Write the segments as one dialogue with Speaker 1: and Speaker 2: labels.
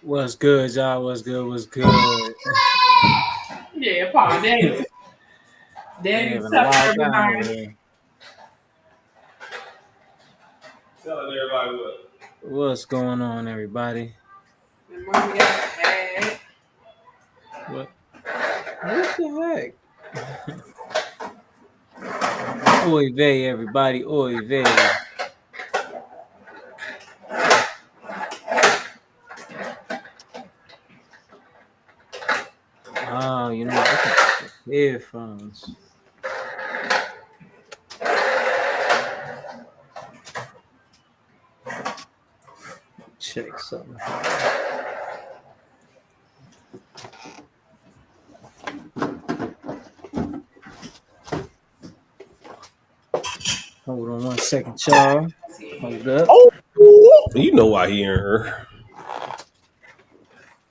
Speaker 1: What's good, y'all? What's good? What's good?
Speaker 2: Yeah, Paul, Daddy's
Speaker 1: Having a
Speaker 2: tough
Speaker 1: wild time over
Speaker 2: everybody.
Speaker 1: here.
Speaker 3: Telling everybody what?
Speaker 1: What's going on, everybody?
Speaker 2: And mommy got a bag.
Speaker 1: What? What the heck? Oy vey, everybody. Oy vey. Oh, you know, I can put headphones. Check something. Hold on one second, y'all. Hold up.
Speaker 3: Oh, you know why he in her.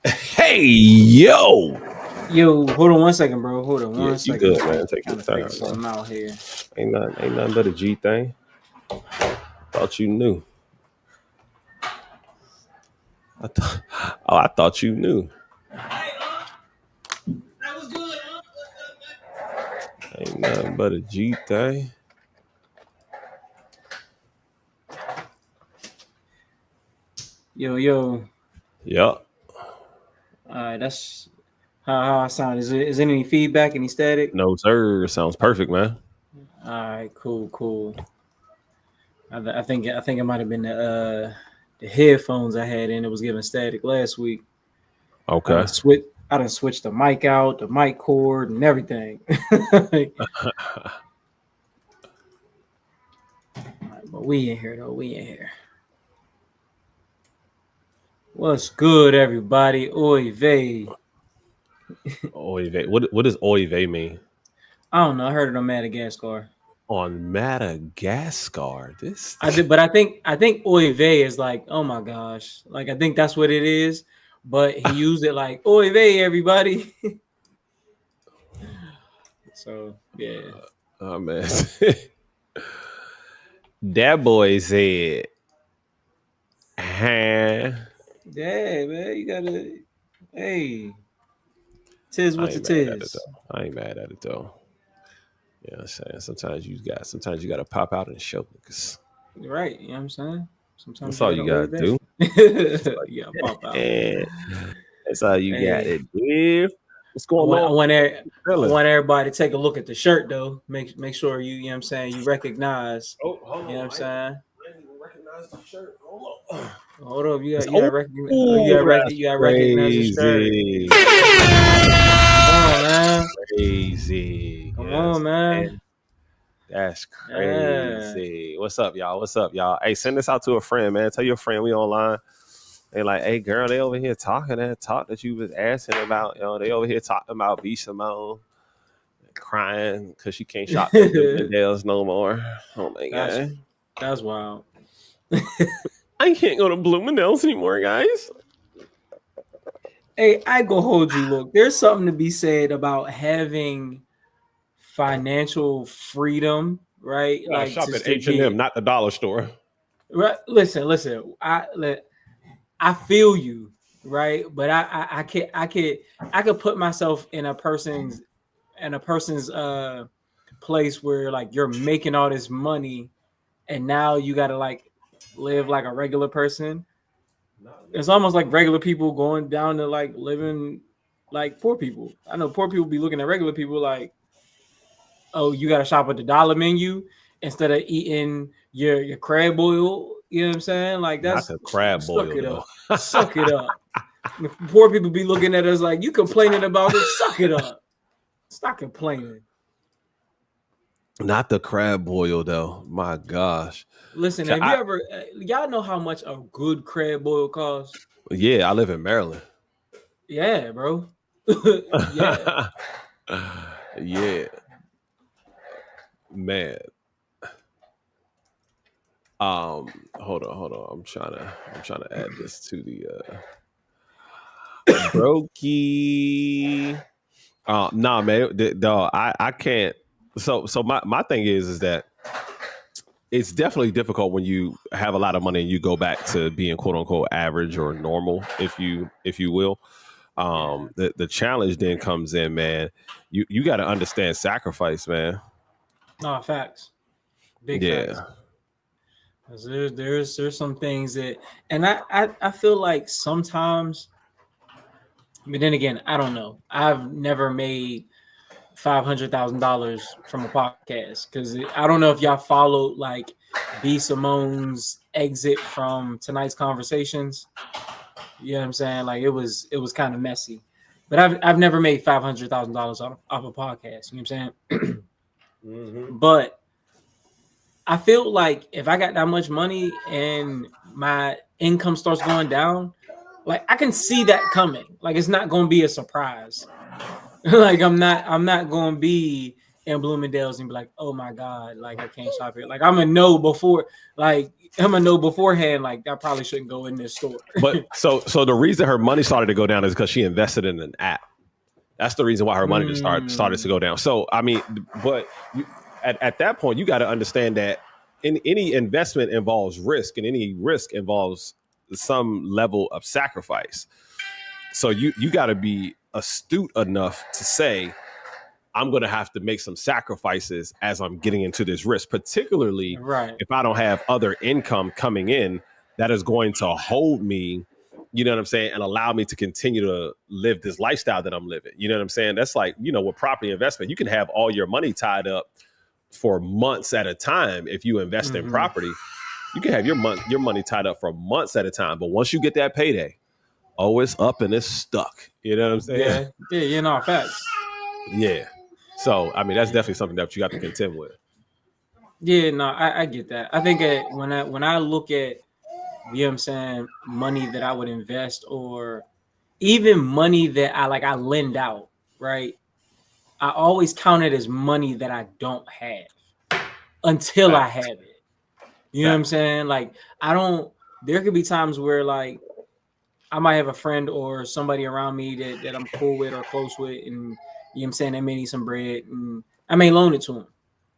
Speaker 3: Hey, yo.
Speaker 1: Yo, hold on one second, bro. Hold on
Speaker 3: Yeah,
Speaker 1: one
Speaker 3: you
Speaker 1: second.
Speaker 3: good, man. Take your
Speaker 1: Trying to
Speaker 3: time,
Speaker 1: figure
Speaker 3: man.
Speaker 1: something out here.
Speaker 3: Ain't nothing but a G thing. Thought you knew. I thought you knew.
Speaker 1: That was good, huh?
Speaker 3: Ain't nothing but a G thing.
Speaker 1: Yo.
Speaker 3: Yup.
Speaker 1: All right, that's how I sound. Is there any feedback, any static?
Speaker 3: No, sir. Sounds perfect, man.
Speaker 1: All right, cool. I think it might have been the headphones I had in. It was giving static last week. I
Speaker 3: Okay.
Speaker 1: done switch. I done switched the mic out, the mic cord, and everything. But we in here though. We in here. What's good, everybody? Oy vey.
Speaker 3: Oy vey. What does oy vey mean?
Speaker 1: I don't know. I heard it on Madagascar.
Speaker 3: On Madagascar. This
Speaker 1: I did, but I think oy vey is like, oh my gosh, like I think that's what it is. But he used it like oy vey, everybody. So yeah,
Speaker 3: oh man. That boy said, huh?
Speaker 1: yeah, man, you gotta, hey, tis
Speaker 3: I
Speaker 1: what
Speaker 3: ain't
Speaker 1: it
Speaker 3: mad at it
Speaker 1: is.
Speaker 3: though. I ain't mad at it though. You know what I'm saying? Sometimes you gotta pop out and show niggas.
Speaker 1: Right, you know what I'm saying? Sometimes
Speaker 3: That's
Speaker 1: you
Speaker 3: all
Speaker 1: gotta
Speaker 3: you gotta
Speaker 1: oy
Speaker 3: do.
Speaker 1: vey.
Speaker 3: Just like,
Speaker 1: Yeah, pop out.
Speaker 3: eh, that's all you
Speaker 1: Hey,
Speaker 3: gotta do. What's
Speaker 1: I
Speaker 3: going
Speaker 1: want I
Speaker 3: on?
Speaker 1: want I
Speaker 3: Feeling?
Speaker 1: want everybody to take a look at the shirt though. Make sure you know what I'm saying, you recognize.
Speaker 3: Oh, hold
Speaker 1: You know what I'm
Speaker 3: on.
Speaker 1: saying?
Speaker 3: I didn't even recognize the shirt. Hold on.
Speaker 1: Hold up,
Speaker 3: It's, oh, that's
Speaker 1: you got to recognize the shirt.
Speaker 3: crazy.
Speaker 1: Come on, man.
Speaker 3: Crazy.
Speaker 1: Come
Speaker 3: Yes,
Speaker 1: on, man.
Speaker 3: man. That's
Speaker 1: Yeah.
Speaker 3: crazy. What's up, y'all? What's up, y'all? Hey, send this out to a friend, man. Tell your friend we online. They like, hey, girl, they over here talking that talk that you was asking about. You know, they over here talking about B Simone crying because she can't shop at Bloomingdale's no more. Oh my
Speaker 1: that's
Speaker 3: god,
Speaker 1: that's wild.
Speaker 3: I can't go to Bloomingdale's anymore, guys.
Speaker 1: Hey, I go hold you. Look, there's something to be said about having financial freedom, right?
Speaker 3: You gotta
Speaker 1: Like
Speaker 3: shop
Speaker 1: just
Speaker 3: at
Speaker 1: to
Speaker 3: H&M,
Speaker 1: get
Speaker 3: not the dollar store.
Speaker 1: right. Listen. I feel you, right? But I could put myself in a person's place where like you're making all this money and now you gotta like live like a regular person. It's almost like regular people going down to like living like poor people. I know poor people be looking at regular people like, oh, you gotta shop at the dollar menu instead of eating your crab boil. You know what I'm saying? Like
Speaker 3: Not
Speaker 1: that's
Speaker 3: the crab
Speaker 1: suck
Speaker 3: boil
Speaker 1: it
Speaker 3: though.
Speaker 1: up. Suck it up. Poor people be looking at us like you complaining about it. Suck it up. Stop complaining.
Speaker 3: Not the crab boil though. My gosh.
Speaker 1: Listen, have you ever? Y'all know how much a good crab boil costs?
Speaker 3: Yeah, I live in Maryland.
Speaker 1: Yeah, bro. Yeah.
Speaker 3: Yeah, man. Hold on. I'm trying to add this to the brokey. Nah, man. Dog, I can't. So my thing is that it's definitely difficult when you have a lot of money and you go back to being quote unquote average or normal, if you will. The challenge then comes in, man. You got to understand sacrifice, man.
Speaker 1: No, facts. Big facts. 'Cause there's some things that, and I feel like sometimes, but then again, I don't know. I've never made $500,000 from a podcast because I don't know if y'all followed like B Simone's exit from tonight's conversations. You know what I'm saying? Like it was kind of messy, but I've never made $500,000 off a podcast. You know what I'm saying?
Speaker 3: Mm-hmm.
Speaker 1: But I feel like if I got that much money and my income starts going down, like I can see that coming. Like it's not going to be a surprise. Like I'm not going to be in Bloomingdale's and be like, oh my God, like I can't shop here. Like I'm gonna know beforehand, like I probably shouldn't go in this store.
Speaker 3: But so the reason her money started to go down is because she invested in an app. That's the reason why her money just started to go down. So I mean, but at that point, you got to understand that any investment involves risk, and any risk involves some level of sacrifice. So you got to be astute enough to say, I'm going to have to make some sacrifices as I'm getting into this risk, particularly if I don't have other income coming in that is going to hold me, you know what I'm saying, and allow me to continue to live this lifestyle that I'm living. You know what I'm saying? That's like, you know, with property investment, you can have all your money tied up for months at a time. If you invest in property, you can have your money tied up for months at a time. But once you get that payday, it's up and it's stuck. You know what I'm saying?
Speaker 1: Yeah, you know, facts.
Speaker 3: Yeah. So, I mean, that's definitely something that you got to contend with.
Speaker 1: Yeah, no, I get that. I think when I look at, you know what I'm saying, money that I would invest or even money that I lend out, right? I always count it as money that I don't have until I have it. You know what I'm saying? Like there could be times where like I might have a friend or somebody around me that I'm cool with or close with, and you know what I'm saying, they may need some bread and I may loan it to them,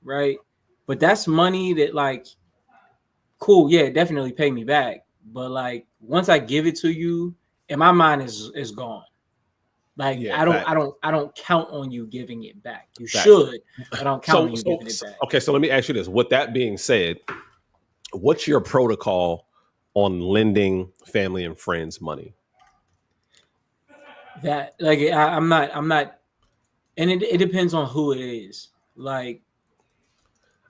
Speaker 1: right? But that's money that like, cool, yeah, definitely pay me back. But like once I give it to you, and my mind is gone. Like I don't count on you giving it back. You should, but I don't count on you giving it back.
Speaker 3: Okay, so let me ask you this. With that being said, what's your protocol on lending family and friends money?
Speaker 1: That like I'm not, and it depends on who it is. Like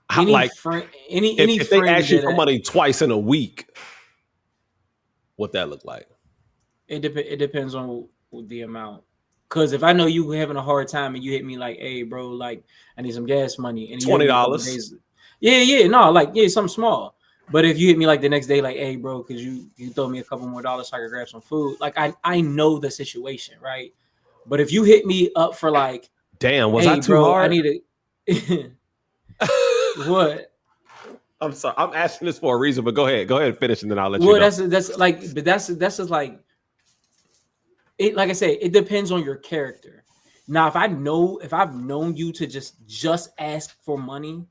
Speaker 3: if they ask you for money twice in a week, what that look like?
Speaker 1: It depends on the amount. Because if I know you having a hard time and you hit me like, hey, bro, like I need some gas money, and
Speaker 3: $20.
Speaker 1: Something small. But if you hit me like the next day, like, hey, bro, could you throw me a couple more dollars so I could grab some food? Like I know the situation, right? But if you hit me up for like,
Speaker 3: damn, was I too hard?
Speaker 1: I need a what?
Speaker 3: I'm sorry, I'm asking this for a reason, but go ahead and finish, and then I'll let you know.
Speaker 1: That's just like it. Like I say, it depends on your character. Now, if I've known you to just ask for money,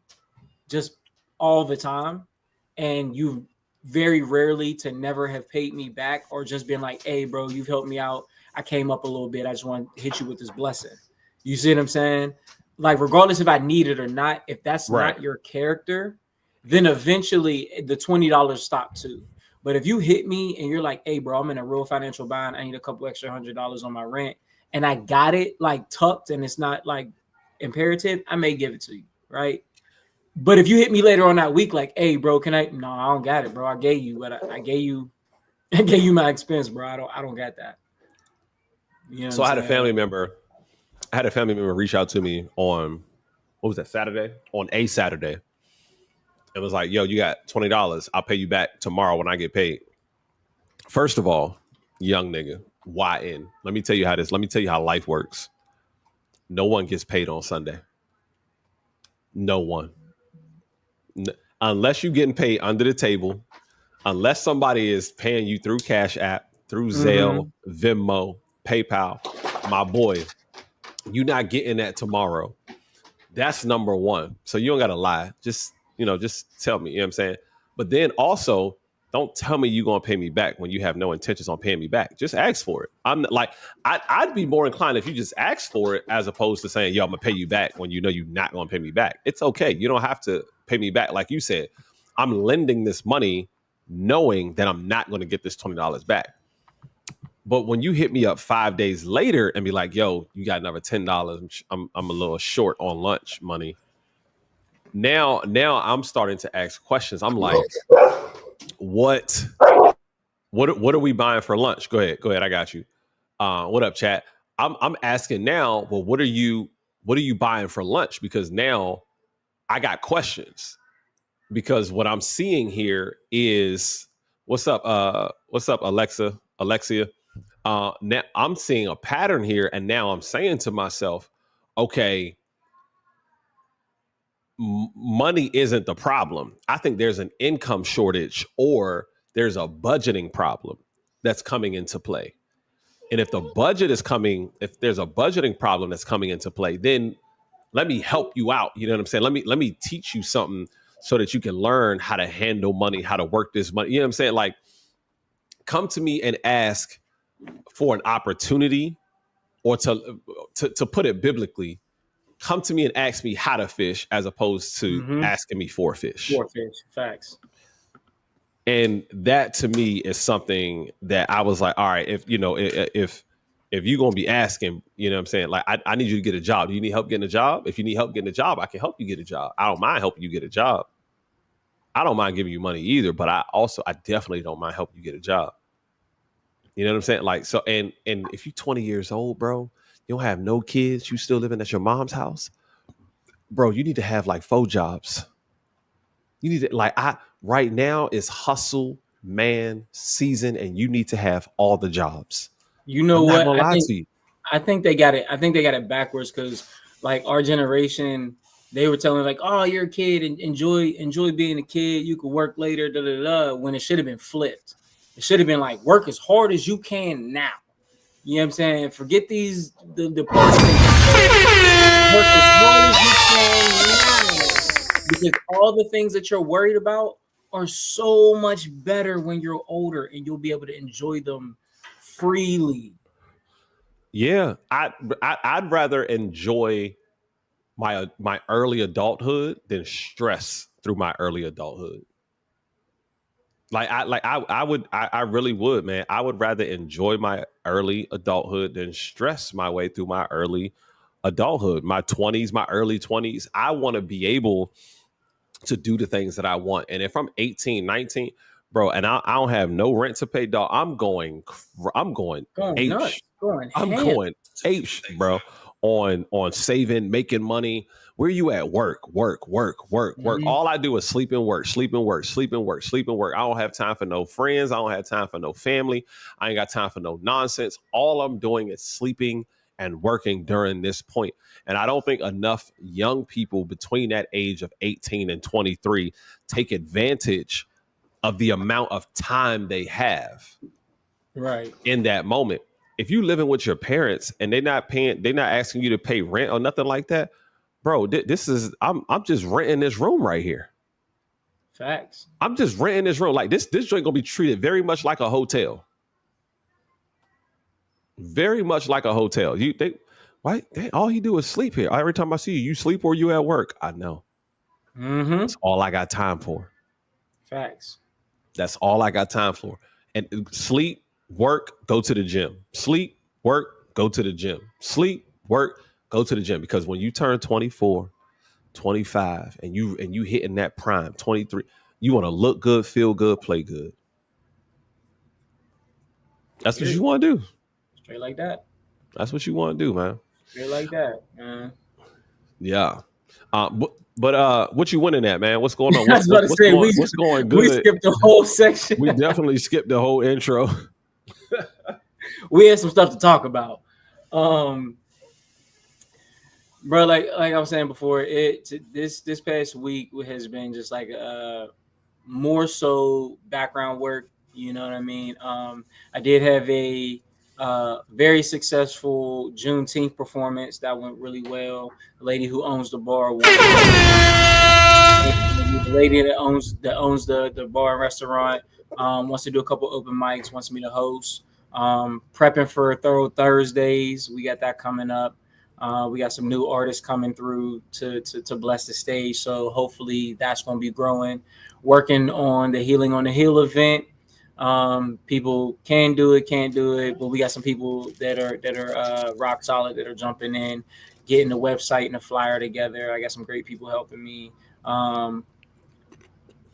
Speaker 1: just all the time, and you very rarely to never have paid me back or just been like, hey, bro, you've helped me out. I came up a little bit. I just want to hit you with this blessing. You see what I'm saying? Like, regardless if I need it or not, if that's not your character, then eventually the $20 stop too. But if you hit me and you're like, hey, bro, I'm in a real financial bind. I need a couple extra $100 on my rent. And I got it like tucked and it's not like imperative, I may give it to you, right? But if you hit me later on that week, like, hey, bro, can I? No, I don't got it, bro. I gave you, but I gave you my expense, bro. I don't got that. You know
Speaker 3: so I had a family member reach out to me on, what was that, Saturday? On a Saturday. It was like, yo, you got $20. I'll pay you back tomorrow when I get paid. First of all, young nigga, YN. Let me tell you how life works. No one gets paid on Sunday. No one. Unless you're getting paid under the table, unless somebody is paying you through Cash App, through Zelle, Venmo, PayPal, my boy, you're not getting that tomorrow. That's number one. So you don't got to lie. Just just tell me, you know what I'm saying? But then also, don't tell me you're going to pay me back when you have no intentions on paying me back. Just ask for it. I'm like, I'd be more inclined if you just ask for it as opposed to saying, yo, I'm going to pay you back when you know you're not going to pay me back. It's okay. You don't have to pay me back. Like you said, I'm lending this money knowing that I'm not going to get this $20 back. But when you hit me up 5 days later and be like, yo, you got another $10, I'm a little short on lunch money. Now I'm starting to ask questions. I'm like, what are we buying for lunch? Go ahead. I got you. What up, chat? I'm asking now, well, what are you buying for lunch? Because now I got questions. Because what I'm seeing here is what's up, Alexia? Now I'm seeing a pattern here, and now I'm saying to myself, okay, money isn't the problem. I think there's an income shortage or there's a budgeting problem that's coming into play. And if there's a budgeting problem that's coming into play, then let me help you out. You know what I'm saying? Let me teach you something so that you can learn how to handle money, how to work this money. You know what I'm saying? Like, come to me and ask for an opportunity, or to put it biblically, come to me and ask me how to fish as opposed to asking me for fish.
Speaker 1: Facts.
Speaker 3: And that to me is something that I was like, all right, if you're going to be asking, you know what I'm saying? Like, I need you to get a job. Do you need help getting a job? If you need help getting a job, I can help you get a job. I don't mind helping you get a job. I don't mind giving you money either, but I definitely don't mind helping you get a job. You know what I'm saying? Like, so, and if you're 20 years old, bro, you don't have no kids, you still living at your mom's house, bro, you need to have like 4 jobs. You need to, right now is hustle man season, and you need to have all the jobs.
Speaker 1: You know what? I think they got it backwards, because like our generation, they were telling like, oh, you're a kid and enjoy being a kid. You could work later, when it should have been flipped. It should have been like, work as hard as you can now. You know what I'm saying? Forget the parts. Work as hard as you can now, because all the things that you're worried about are so much better when you're older, and you'll be able to enjoy them freely.
Speaker 3: Yeah, I'd rather enjoy my early adulthood than stress through my early adulthood. I really would, man. I would rather enjoy my early adulthood than stress my way through my early adulthood, my 20s, my early 20s. I want to be able to do the things that I want. And if I'm 18, 19, bro, and I don't have no rent to pay, dog, I'm going apes, bro, on saving, making money. Where you at? Work. All I do is sleep and work. I don't have time for no friends. I don't have time for no family. I ain't got time for no nonsense. All I'm doing is sleeping and working during this point. And I don't think enough young people between that age of 18 and 23 take advantage of the amount of time they have in that moment. If you living with your parents and they're not asking you to pay rent or nothing like that, bro, I'm just renting this room right here.
Speaker 1: Facts.
Speaker 3: I'm just renting this room. Like, this joint gonna be treated very much like a hotel. Very much like a hotel. All he do is sleep here. Every time I see you sleep or you at work. I know. That's all I got time for.
Speaker 1: Facts.
Speaker 3: That's all I got time for. And sleep, work, go to the gym. Sleep, work, go to the gym. Sleep, work, go to the gym. Because when you turn 24, 25, and you hitting that prime, 23, you want to look good, feel good, play good. That's what you want to do.
Speaker 1: Straight like that.
Speaker 3: That's what you want to do, man.
Speaker 1: Straight like that, man.
Speaker 3: Yeah. But what you winning at, man? What's going on? What's going good?
Speaker 1: We skipped the whole section.
Speaker 3: We definitely skipped the whole intro.
Speaker 1: We had some stuff to talk about. Bro, like I was saying before, this past week has been just like more so background work. You know what I mean? I did have a Very successful Juneteenth performance that went really well. The lady who owns the bar won. The lady that owns the bar and restaurant wants to do a couple open mics, wants me to host. Prepping for Thorough Thursdays. We got that coming up. We got some new artists coming through to bless the stage. So hopefully that's going to be growing. Working on the Healing on the Hill event. People can do it, can't do it, but we got some people that are rock solid that are jumping in, getting the website and the flyer together. I got some great people helping me.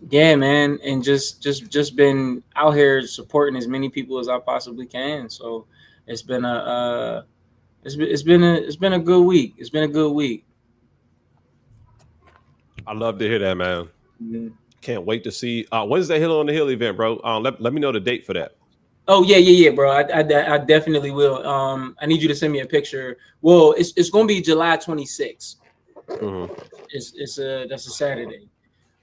Speaker 1: Yeah, man, and just been out here supporting as many people as I possibly can. So it's been it's been a good week. It's been a good week.
Speaker 3: I love to hear that, man.
Speaker 1: Mm-hmm.
Speaker 3: Can't wait to see. When's the Hill on the Hill event, bro? Let me know the date for that.
Speaker 1: Oh yeah, bro. I definitely will. I need you to send me a picture. Well, it's gonna be July 26th.
Speaker 3: Mm-hmm.
Speaker 1: That's a Saturday.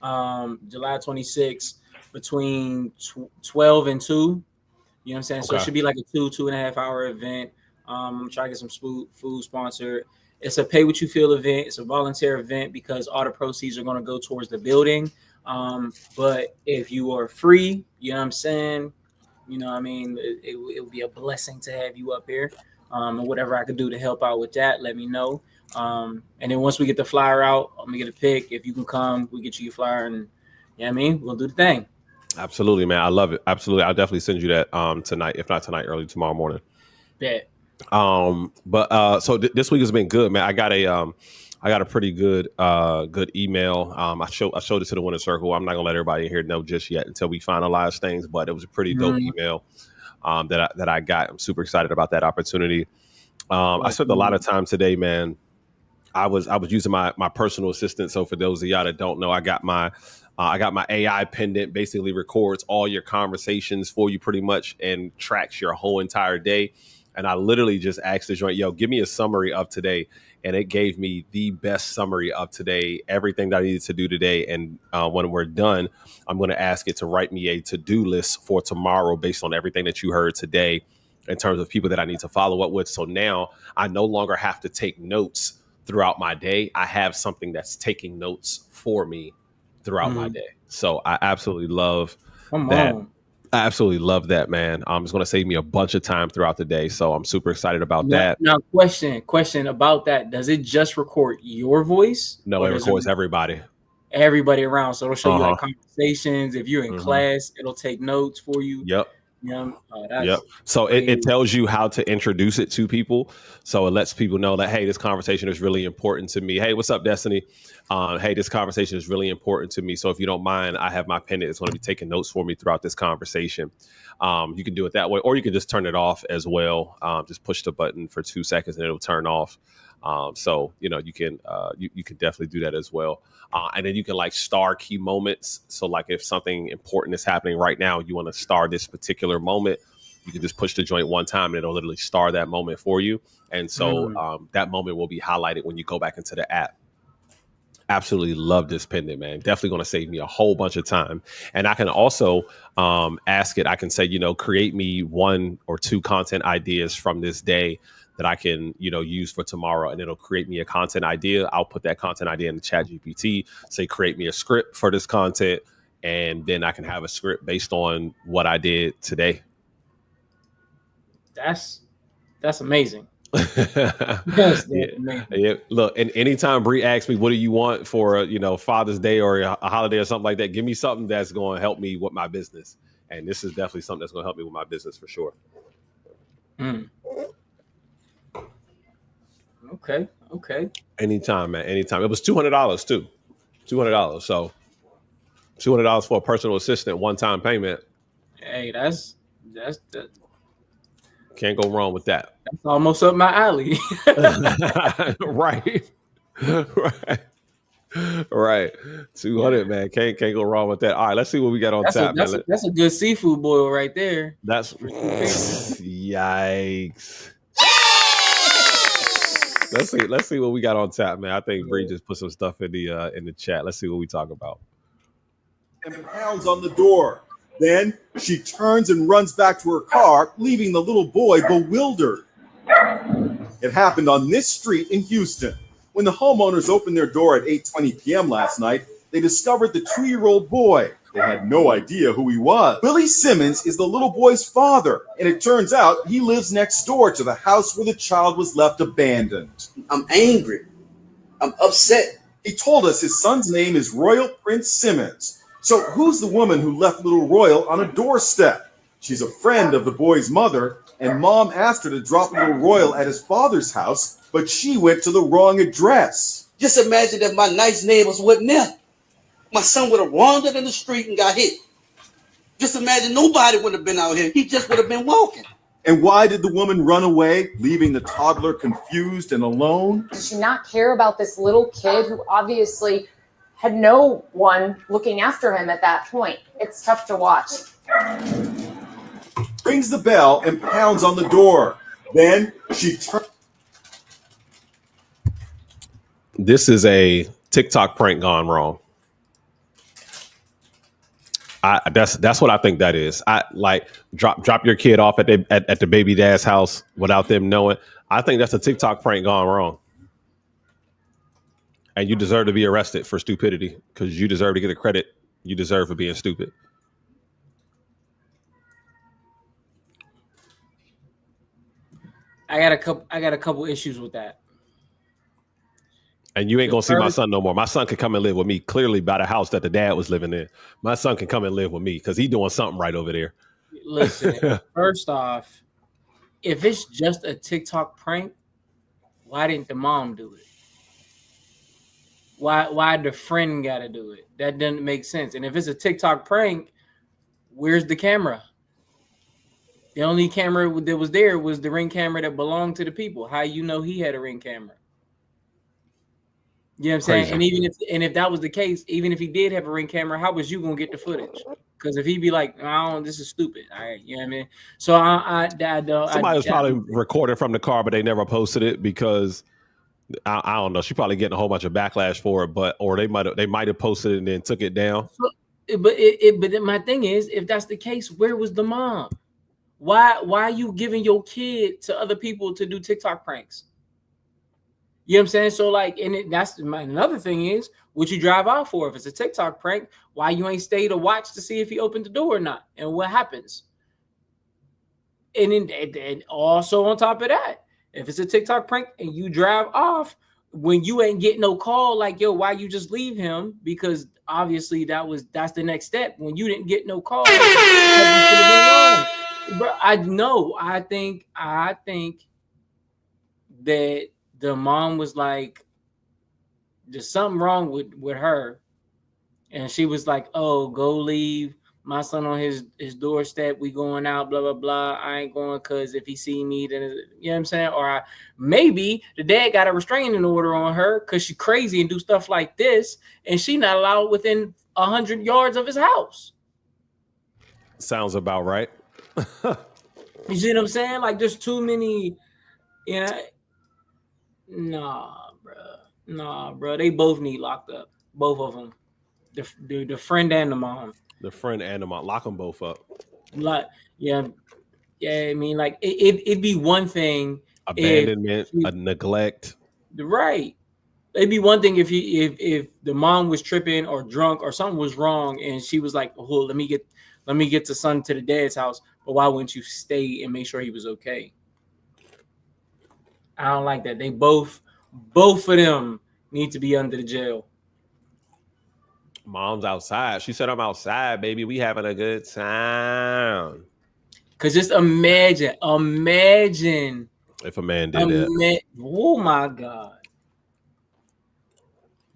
Speaker 1: July 26th between 12 and 2. You know what I'm saying? So it should be like a 2.5 hour event. I'm trying to get some food sponsored. It's a pay what you feel event. It's a volunteer event because all the proceeds are going to go towards the building. But if you are free, you know what I'm saying? You know what I mean? It would be a blessing to have you up here. And whatever I could do to help out with that, let me know. And then once we get the flyer out, I'm gonna get a pic. If you can come, we get you your flyer, and yeah, I mean, we'll do the thing.
Speaker 3: Absolutely, man. I love it. Absolutely, I'll definitely send you that tonight, if not tonight, early tomorrow morning.
Speaker 1: Yeah.
Speaker 3: So this week has been good, man. I got a pretty good email. I showed it to the Winner Circle. I'm not gonna let everybody in here know just yet until we finalize things, but it was a pretty dope email that I got. I'm super excited about that opportunity. I spent a lot of time today, man. I was using my personal assistant. So for those of y'all that don't know, I got my AI pendant, basically records all your conversations for you pretty much and tracks your whole entire day. And I literally just asked the joint, yo, give me a summary of today. And it gave me the best summary of today, everything that I needed to do today. And when we're done, I'm going to ask it to write me a to-do list for tomorrow based on everything that you heard today in terms of people that I need to follow up with. So now I no longer have to take notes throughout my day. I have something that's taking notes for me throughout my day. So I absolutely love that. I absolutely love that, man. It's going to save me a bunch of time throughout the day. So I'm super excited about that.
Speaker 1: Now, question about that. Does it just record your voice?
Speaker 3: No, it records everybody.
Speaker 1: Everybody around. So it'll show you like conversations. If you're in class, it'll take notes for you.
Speaker 3: Yep.
Speaker 1: Yeah.
Speaker 3: Yep. So it tells you how to introduce it to people. So it lets people know that, hey, this conversation is really important to me. Hey, what's up, Destiny? Hey, this conversation is really important to me. So if you don't mind, I have my pen. It's going to be taking notes for me throughout this conversation. You can do it that way, or you can just turn it off as well. Just push the button for 2 seconds and it'll turn off. So, you can definitely do that as well. And then you can like star key moments. So like if something important is happening right now, you want to star this particular moment, you can just push the joint one time and it'll literally star that moment for you. And so that moment will be highlighted when you go back into the app. Absolutely love this pendant, man. Definitely going to save me a whole bunch of time. And I can also ask it, I can say, create me 1 or 2 content ideas from this day that I can, use for tomorrow, and it'll create me a content idea. I'll put that content idea in the ChatGPT, say, create me a script for this content. And then I can have a script based on what I did today.
Speaker 1: That's amazing.
Speaker 3: Yeah. Look, and anytime Bree asks me, what do you want for, Father's Day or a holiday or something like that, give me something that's going to help me with my business. And this is definitely something that's going to help me with my business for sure.
Speaker 1: Okay.
Speaker 3: Anytime, man. Anytime. It was $200 too. $200. So $200 for a personal assistant, one-time payment.
Speaker 1: Hey, that's
Speaker 3: can't go wrong with that.
Speaker 1: That's almost up my alley.
Speaker 3: Right. 200, man. Can't go wrong with that. All right, let's see what we got on tap.
Speaker 1: That's a good seafood boil right there.
Speaker 3: That's yikes. Let's see what we got on tap, man. I think Bree just put some stuff in the chat. Let's see what we talk about.
Speaker 4: And pounds on the door. Then she turns and runs back to her car, leaving the little boy bewildered. It happened on this street in Houston. When the homeowners opened their door at 8:20 p.m. last night, they discovered the 2-year-old boy. They had no idea who he was. Willie Simmons is the little boy's father, and it turns out he lives next door to the house where the child was left abandoned.
Speaker 5: I'm angry. I'm upset.
Speaker 4: He told us his son's name is Royal Prince Simmons. So who's the woman who left little Royal on a doorstep? She's a friend of the boy's mother, and Mom asked her to drop little Royal at his father's house, but she went to the wrong address.
Speaker 5: Just imagine if my nice neighbors wasn't there. My son would have wandered in the street and got hit. Just imagine nobody would have been out here. He just would have been walking.
Speaker 4: And why did the woman run away, leaving the toddler confused and alone?
Speaker 6: Did she not care about this little kid who obviously had no one looking after him at that point? It's tough to watch.
Speaker 4: Rings the bell and pounds on the door. Then she turns.
Speaker 3: This is a TikTok prank gone wrong. That's what I think that is. I like drop your kid off at the baby dad's house without them knowing. I think that's a TikTok prank gone wrong. And you deserve to be arrested for stupidity because you deserve to get the credit you deserve for being stupid.
Speaker 1: I got a couple issues with that.
Speaker 3: And you ain't gonna see my son no more. My son can come and live with me clearly by the house that the dad was living in. My son can come and live with me because he's doing something right over there.
Speaker 1: Listen, first off, if it's just a TikTok prank, why didn't the mom do it? Why the friend got to do it? That doesn't make sense. And if it's a TikTok prank, where's the camera? The only camera that was there was the Ring camera that belonged to the people. How you know he had a Ring camera? You know what I'm saying?
Speaker 3: Crazy.
Speaker 1: And if that was the case, even if he did have a Ring camera, how was you gonna get the footage? Because if he'd be like, "Oh, this is stupid," all right, you know what I mean? So
Speaker 3: Somebody was probably recording from the car, but they never posted it because I don't know. She probably getting a whole bunch of backlash for it, or they might have posted it and then took it down.
Speaker 1: But my thing is, if that's the case, where was the mom? Why are you giving your kid to other people to do TikTok pranks? You know what I'm saying? So like, and that's another thing is, what you drive out for? If it's a TikTok prank, why you ain't stay to watch to see if he opened the door or not, and what happens? And then also on top of that, if it's a TikTok prank and you drive off when you ain't getting no call, like, yo, why you just leave him? Because obviously that's the next step. When you didn't get no call, bro, I think that the mom was like, there's something wrong with her. And she was like, oh, go leave my son on his doorstep. We going out, blah, blah, blah. I ain't going because if he see me, then, you know what I'm saying? Or maybe the dad got a restraining order on her because she crazy and do stuff like this. And she not allowed within 100 yards of his house.
Speaker 3: Sounds about right.
Speaker 1: You see what I'm saying? Like, there's too many, you know. Nah, bro. They both need locked up. Both of them. The friend and the mom.
Speaker 3: The friend and the mom. Lock them both up.
Speaker 1: Like, yeah. I mean, like, it'd be one thing.
Speaker 3: Abandonment, a neglect.
Speaker 1: Right. It'd be one thing if the mom was tripping or drunk or something was wrong and she was like, oh, let me get the son to the dad's house. But why wouldn't you stay and make sure he was okay? I don't like that. They both of them need to be under the jail.
Speaker 3: Mom's outside. She said, I'm outside, baby. We having a good time.
Speaker 1: Because just imagine
Speaker 3: if a man did that.
Speaker 1: Oh my God.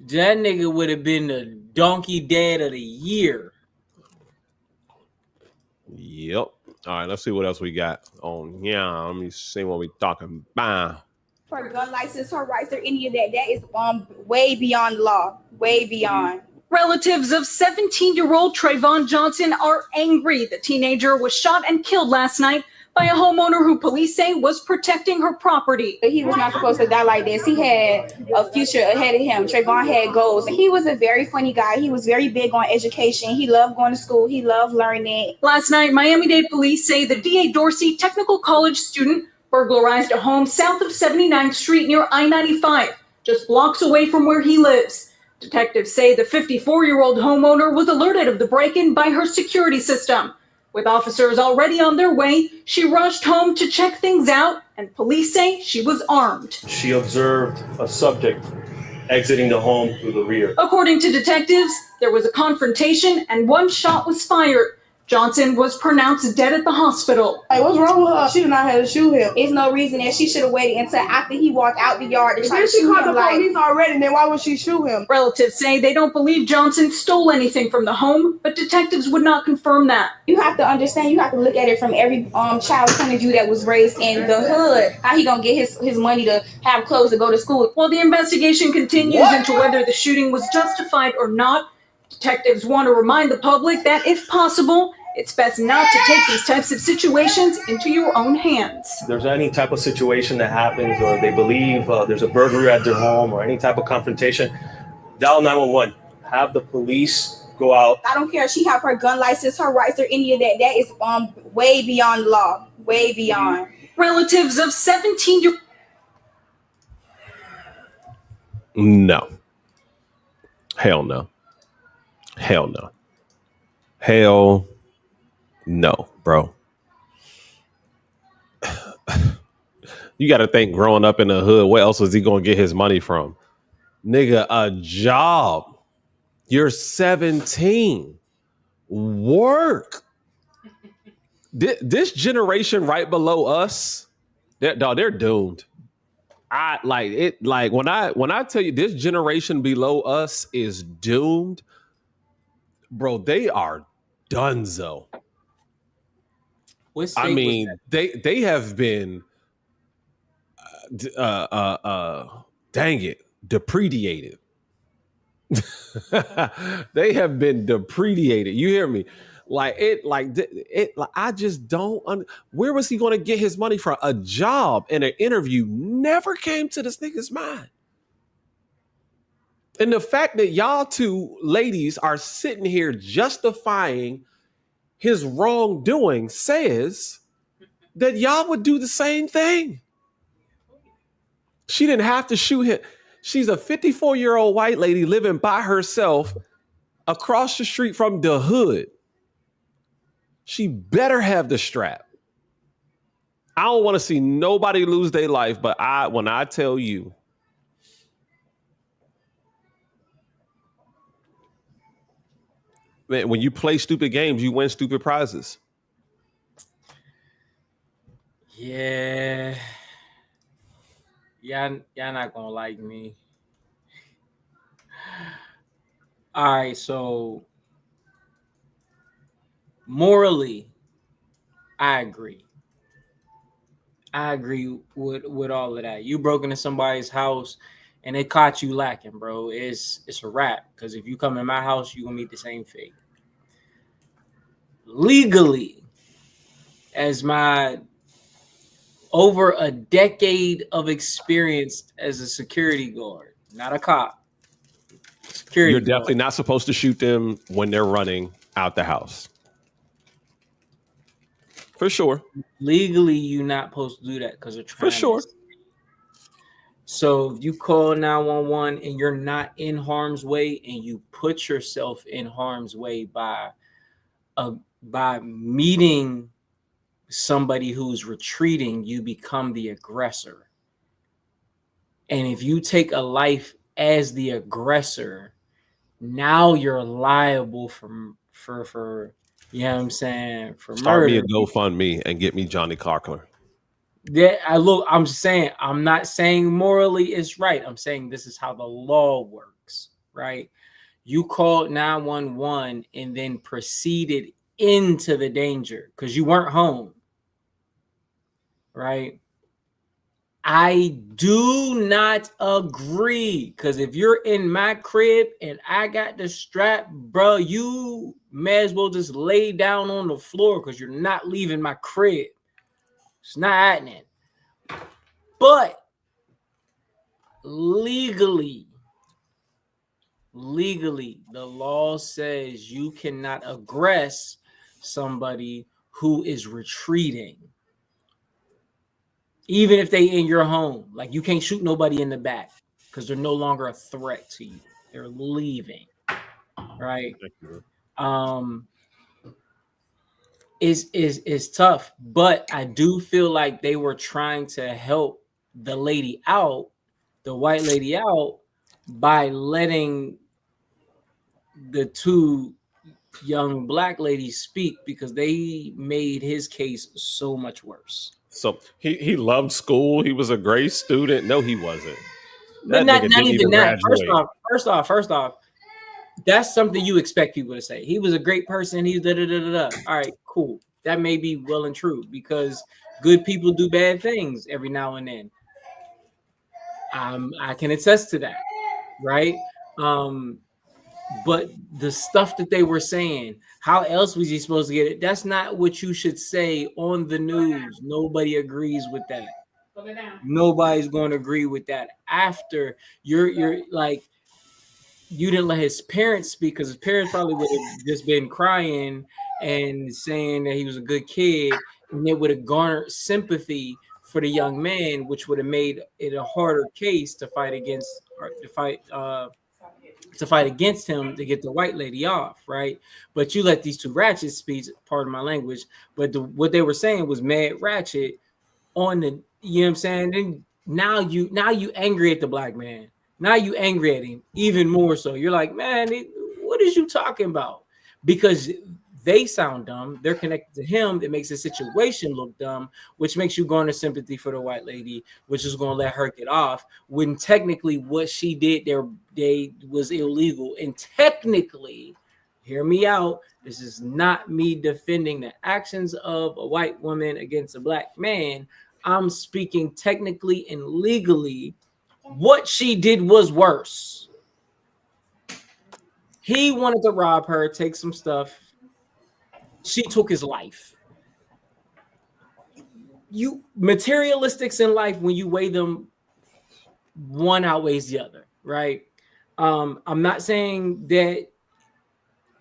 Speaker 1: That nigga would have been the donkey dad of the year.
Speaker 3: Yep. All right, let's see what else we got on. Yeah, let me see what we talking about.
Speaker 7: For gun license or rights or any of that, that is way beyond law, way beyond.
Speaker 8: Relatives of 17-year-old Trayvon Johnson are angry. The teenager was shot and killed last night by a homeowner who police say was protecting her property.
Speaker 7: He was not supposed to die like this. He had a future ahead of him. Trayvon had goals. He was a very funny guy. He was very big on education. He loved going to school. He loved learning.
Speaker 8: Last night, Miami-Dade police say the D.A. Dorsey Technical College student burglarized a home south of 79th Street near I-95, just blocks away from where he lives. Detectives say the 54-year-old homeowner was alerted of the break-in by her security system. With officers already on their way, she rushed home to check things out, and police say she was armed.
Speaker 9: She observed a subject exiting the home through the rear.
Speaker 8: According to detectives, there was a confrontation and one shot was fired. Johnson was pronounced dead at the hospital.
Speaker 2: Hey, what's wrong with her? She did not have to shoot him.
Speaker 7: There's no reason that she should have waited until after he walked out the yard to try to
Speaker 2: If she
Speaker 7: shoot
Speaker 2: called
Speaker 7: him.
Speaker 2: the police already, then why would she shoot him?
Speaker 8: Relatives say they don't believe Johnson stole anything from the home, but detectives would not confirm that.
Speaker 7: You have to understand, you have to look at it from every child's point of view that was raised in the hood. How he gonna get his money to have clothes to go to school?
Speaker 8: While the investigation continues into whether the shooting was justified or not, detectives want to remind the public that if possible, it's best not to take these types of situations into your own hands.
Speaker 9: If there's any type of situation that happens or they believe there's a burglary at their home or any type of confrontation, dial 911. Have the police go out.
Speaker 7: I don't care if she have her gun license, her rights, or any of that. That is way beyond law. Way beyond.
Speaker 8: Relatives of 17-year-old.
Speaker 3: No. Hell no. Hell no. Hell no, bro. You got to think, growing up in the hood, where else was he going to get his money from? Nigga, a job. You're 17. Work. This generation right below us, they're doomed. When I tell you this generation below us is doomed, bro, they are donezo. I mean, they have been dang it, depreciated. They have been depreciated. You hear me? I just don't. Where was he going to get his money from? A job and an interview never came to this nigga's mind. And the fact that y'all two ladies are sitting here justifying his wrongdoing says that y'all would do the same thing. She didn't have to shoot him. She's a 54-year-old white lady living by herself across the street from the hood. She better have the strap. I don't want to see nobody lose their life, but when I tell you, man, when you play stupid games, you win stupid prizes.
Speaker 1: Yeah. Y'all not gonna like me. All right, so morally, I agree. I agree with all of that. You broke into somebody's house and they caught you lacking, bro. It's a wrap. Because if you come in my house, you're gonna meet the same fate. Legally, as my over a decade of experience as a security guard, not a cop. Security
Speaker 3: You're
Speaker 1: guard.
Speaker 3: definitely not supposed to shoot them when they're running out the house. For sure.
Speaker 1: Legally, you're not supposed to do that because of
Speaker 3: For sure.
Speaker 1: So if you call 911 and you're not in harm's way and you put yourself in harm's way by meeting somebody who's retreating, you become the aggressor. And if you take a life as the aggressor, now you're liable for you know what I'm saying, for
Speaker 3: Start
Speaker 1: murder.
Speaker 3: me a GoFundMe and get me Johnny Clarkler.
Speaker 1: I'm saying, I'm not saying morally it's right. I'm saying this is how the law works, right? You called 911 and then proceeded into the danger because you weren't home, right? I do not agree, because if you're in my crib and I got the strap, bro, you may as well just lay down on the floor because you're not leaving my crib. It's not happening. But legally, the law says you cannot aggress somebody who is retreating, even if they in your home. Like, you can't shoot nobody in the back because they're no longer a threat to you. They're leaving, right? Is tough, but I do feel like they were trying to help the lady out, the white lady out, by letting the two young black ladies speak, because they made his case so much worse.
Speaker 3: So he loved school. He was a great student. No, he wasn't.
Speaker 1: But not even that. First off, that's something you expect people to say. He was a great person. He's da da da da. All right, cool. That may be well and true, because good people do bad things every now and then. I can attest to that, right? But the stuff that they were saying, how else was he supposed to get it? That's not what you should say on the news. Nobody agrees with that. Nobody's going to agree with that. After you're like, you didn't let his parents speak, because his parents probably would have just been crying and saying that he was a good kid, and it would have garnered sympathy for the young man, which would have made it a harder case to fight against, or to fight against him to get the white lady off, right? But you let these two ratchets speak, pardon my language, but what they were saying was mad ratchet on the, you know what I'm saying? Then now you angry at the black man. Now you angry at him even more so. You're like, man, what is you talking about? Because they sound dumb. They're connected to him. It makes the situation look dumb, which makes you garner sympathy for the white lady, which is going to let her get off, when technically what she did there was illegal. And technically, hear me out, this is not me defending the actions of a white woman against a black man. I'm speaking technically and legally. What she did was worse. He wanted to rob her, take some stuff. She took his life. You materialistics in life, when you weigh them, one outweighs the other, right? I'm not saying that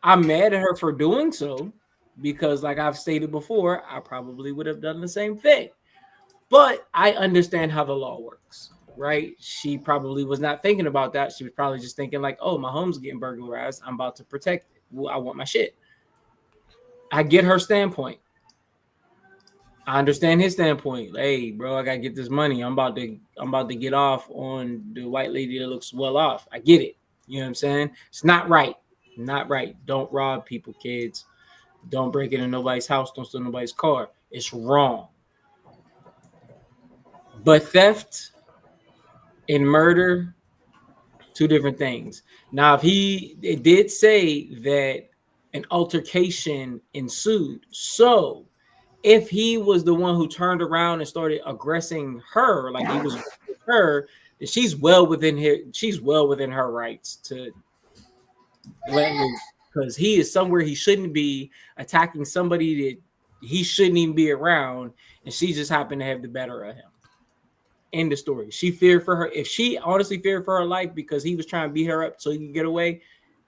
Speaker 1: I'm mad at her for doing so, because like I've stated before, I probably would have done the same thing. But I understand how the law works, right? She probably was not thinking about that. She was probably just thinking like, oh, my home's getting burglarized. I'm about to protect it. Well, I want my shit. I get her standpoint. I understand his standpoint. Hey, bro, I gotta get this money. I'm about to get off on the white lady that looks well off. I get it. You know what I'm saying? It's not right. Not right. Don't rob people, kids. Don't break into nobody's house. Don't steal nobody's car. It's wrong. But theft and murder, two different things. Now, it did say that an altercation ensued. So if he was the one who turned around and started aggressing her, like he was with her, she's well within her rights to let loose, because he is somewhere he shouldn't be, attacking somebody that he shouldn't even be around, and she just happened to have the better of him. End of story. She feared for her. If she honestly feared for her life because he was trying to beat her up so he could get away,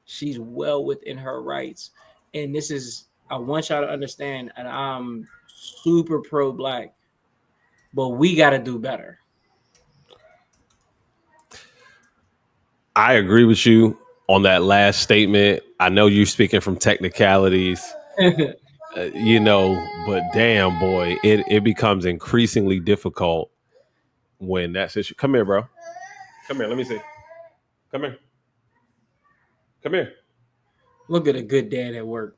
Speaker 1: she's well within her rights. And this is, I want y'all to understand, and I'm super pro-black, but we got to do better.
Speaker 3: I agree with you on that last statement. I know you're speaking from technicalities, but damn, boy, it becomes increasingly difficult when that situation. Come here, bro. Come here. Let me see. Come here. Come here.
Speaker 1: Look at a good dad at work.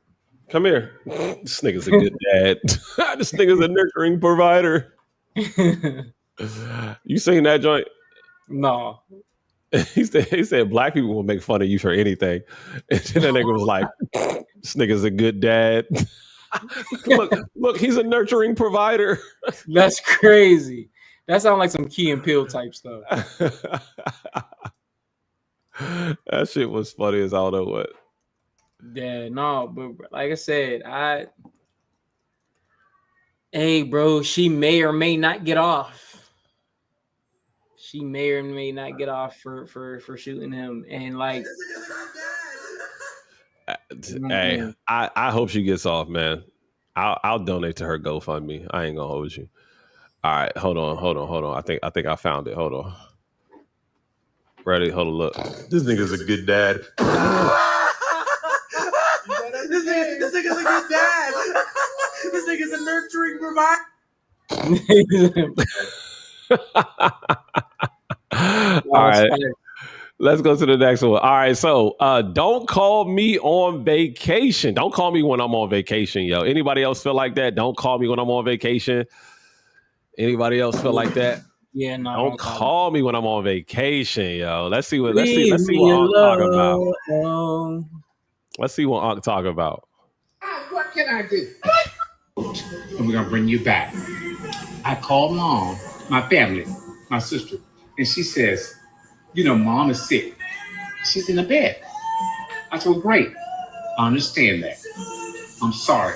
Speaker 3: Come here. This nigga's a good dad. This nigga's a nurturing provider. You seen that joint?
Speaker 1: No.
Speaker 3: He said black people will make fun of you for anything. And then that nigga was like, this nigga's a good dad. look, he's a nurturing provider.
Speaker 1: That's crazy. That sounds like some Key and Peele type stuff.
Speaker 3: That shit was funny as I don't know what.
Speaker 1: Yeah, no, but like I said, Hey, bro, she may or may not get off. She may or may not get off for shooting him, and like,
Speaker 3: hey, I hope she gets off, man. I'll donate to her GoFundMe. I ain't gonna hold you. All right, hold on. I think I found it. Hold on. Ready? Hold on. Look, this nigga's a good dad.
Speaker 10: This nigga's a good dad. This nigga's a nurturing provider.
Speaker 3: All right. Let's go to the next one. All right. So don't call me on vacation. Don't call me when I'm on vacation, yo. Anybody else feel like that? Don't call me when I'm on vacation. Anybody else feel like that?
Speaker 1: Yeah, no.
Speaker 3: Don't call me when I'm on vacation, yo. Let's see what Unc talking about. Let's see what Unc talking about.
Speaker 11: What can I do? And we're gonna bring you back. I called mom, my family, my sister, and she says, you know, mom is sick. She's in the bed. I said, well, great. I understand that. I'm sorry.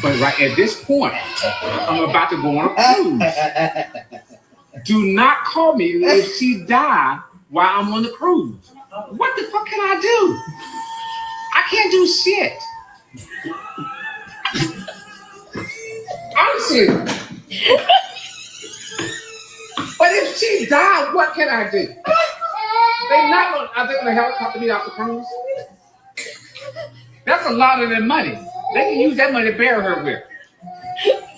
Speaker 11: But right at this point, I'm about to go on a cruise. Do not call me if she died while I'm on the cruise. What the fuck can I do? I can't do shit. Honestly. But if she died, what can I do? Are they gonna helicopter me off the cruise? That's a lot of their money. They can use that money to bury her with.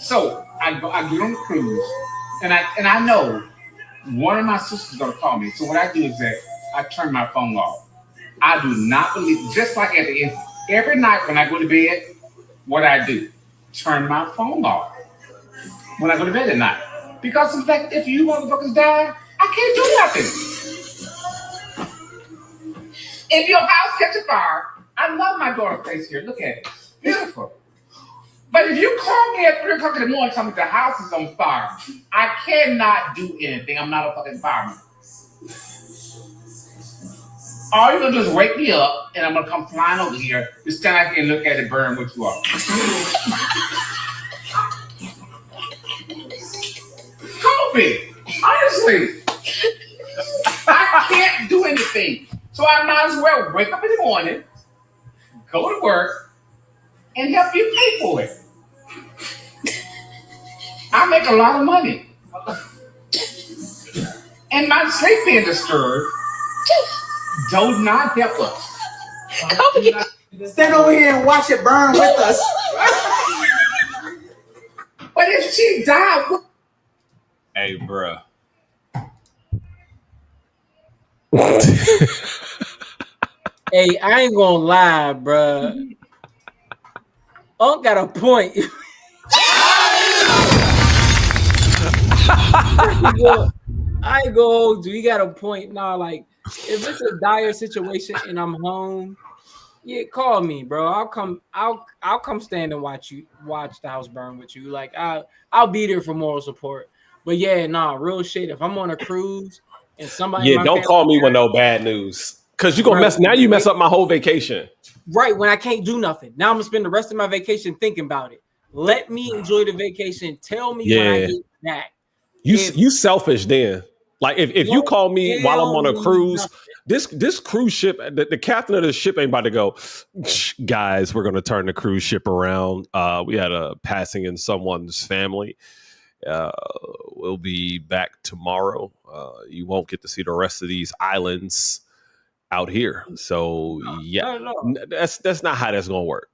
Speaker 11: So I get on the cruise, and I know one of my sisters is gonna call me. So what I do is that I turn my phone off. I do not believe, just like at the end, every night when I go to bed, what I do, turn my phone off when I go to bed at night. Because in fact, if you motherfuckers die, I can't do nothing. If your house catches fire, I love my daughter's face here. Look at it. Beautiful. But if you call me at 3 o'clock in the morning telling me the house is on fire, I cannot do anything. I'm not a fucking fireman. All you're gonna do is wake me up and I'm gonna come flying over here to stand out here and look at it burn what you are. Call me. Honestly. I can't do anything. So I might as well wake up in the morning, go to work, and help you pay for it. I make a lot of money. And my sleep being disturbed does not help us.
Speaker 10: Stand over here and watch it burn with us.
Speaker 11: But if she died...
Speaker 3: Hey, bruh.
Speaker 1: Hey, I ain't gonna lie, bruh. Unc got a point. I ain't gonna hold you. He got a point. Nah, like if it's a dire situation and I'm home, yeah, call me, bro. I'll come stand and watch the house burn with you. Like I'll be there for moral support. But yeah, nah, real shit. If I'm on a cruise and somebody,
Speaker 3: yeah, don't call me with no bad news. Cause you gonna mess up my whole vacation.
Speaker 1: Right, when I can't do nothing. Now I'm gonna spend the rest of my vacation thinking about it. Let me enjoy the vacation. Tell me when I get back.
Speaker 3: You selfish then. Like if you call me while I'm on a cruise, this cruise ship, the captain of the ship ain't about to go, guys, we're gonna turn the cruise ship around. We had a passing in someone's family. We'll be back tomorrow. You won't get to see the rest of these islands out here. So yeah, that's not how that's gonna work.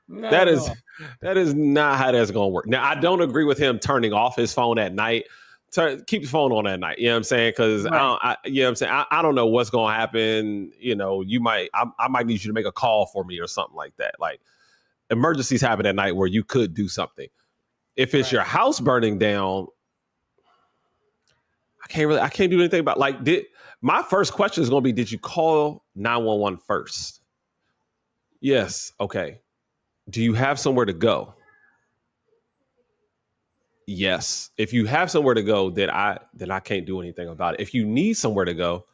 Speaker 3: That is not how that's gonna work. Now I don't agree with him turning off his phone at night. Keep your phone on at night. You know what I'm saying? Because you know what I'm saying. I don't know what's gonna happen. You know, I might need you to make a call for me or something like that. Like emergencies happen at night where you could do something. If it's your house burning down, I can't do anything about. Like, my first question is going to be, did you call 911 first? Yes. Okay. Do you have somewhere to go? Yes. If you have somewhere to go, then I can't do anything about it. If you need somewhere to go,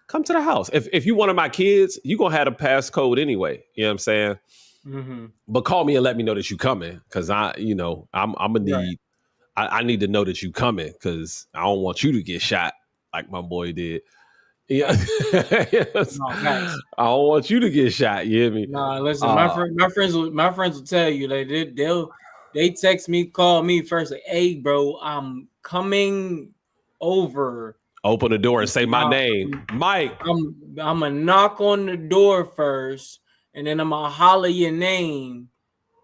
Speaker 3: come to the house. If you one of my kids, you're going to have a passcode anyway. You know what I'm saying? Mm-hmm. But call me and let me know that you coming, because I'm gonna need I need to know that you coming because I don't want you to get shot like my boy did. Yeah, yes.
Speaker 1: No, facts.
Speaker 3: I don't want you to get shot. You hear me?
Speaker 1: No, listen, my friends will tell you like they text me, call me first, like, hey, bro, I'm coming over.
Speaker 3: Open the door and say my name, Mike.
Speaker 1: I'm gonna knock on the door first, and then I'm gonna holler your name,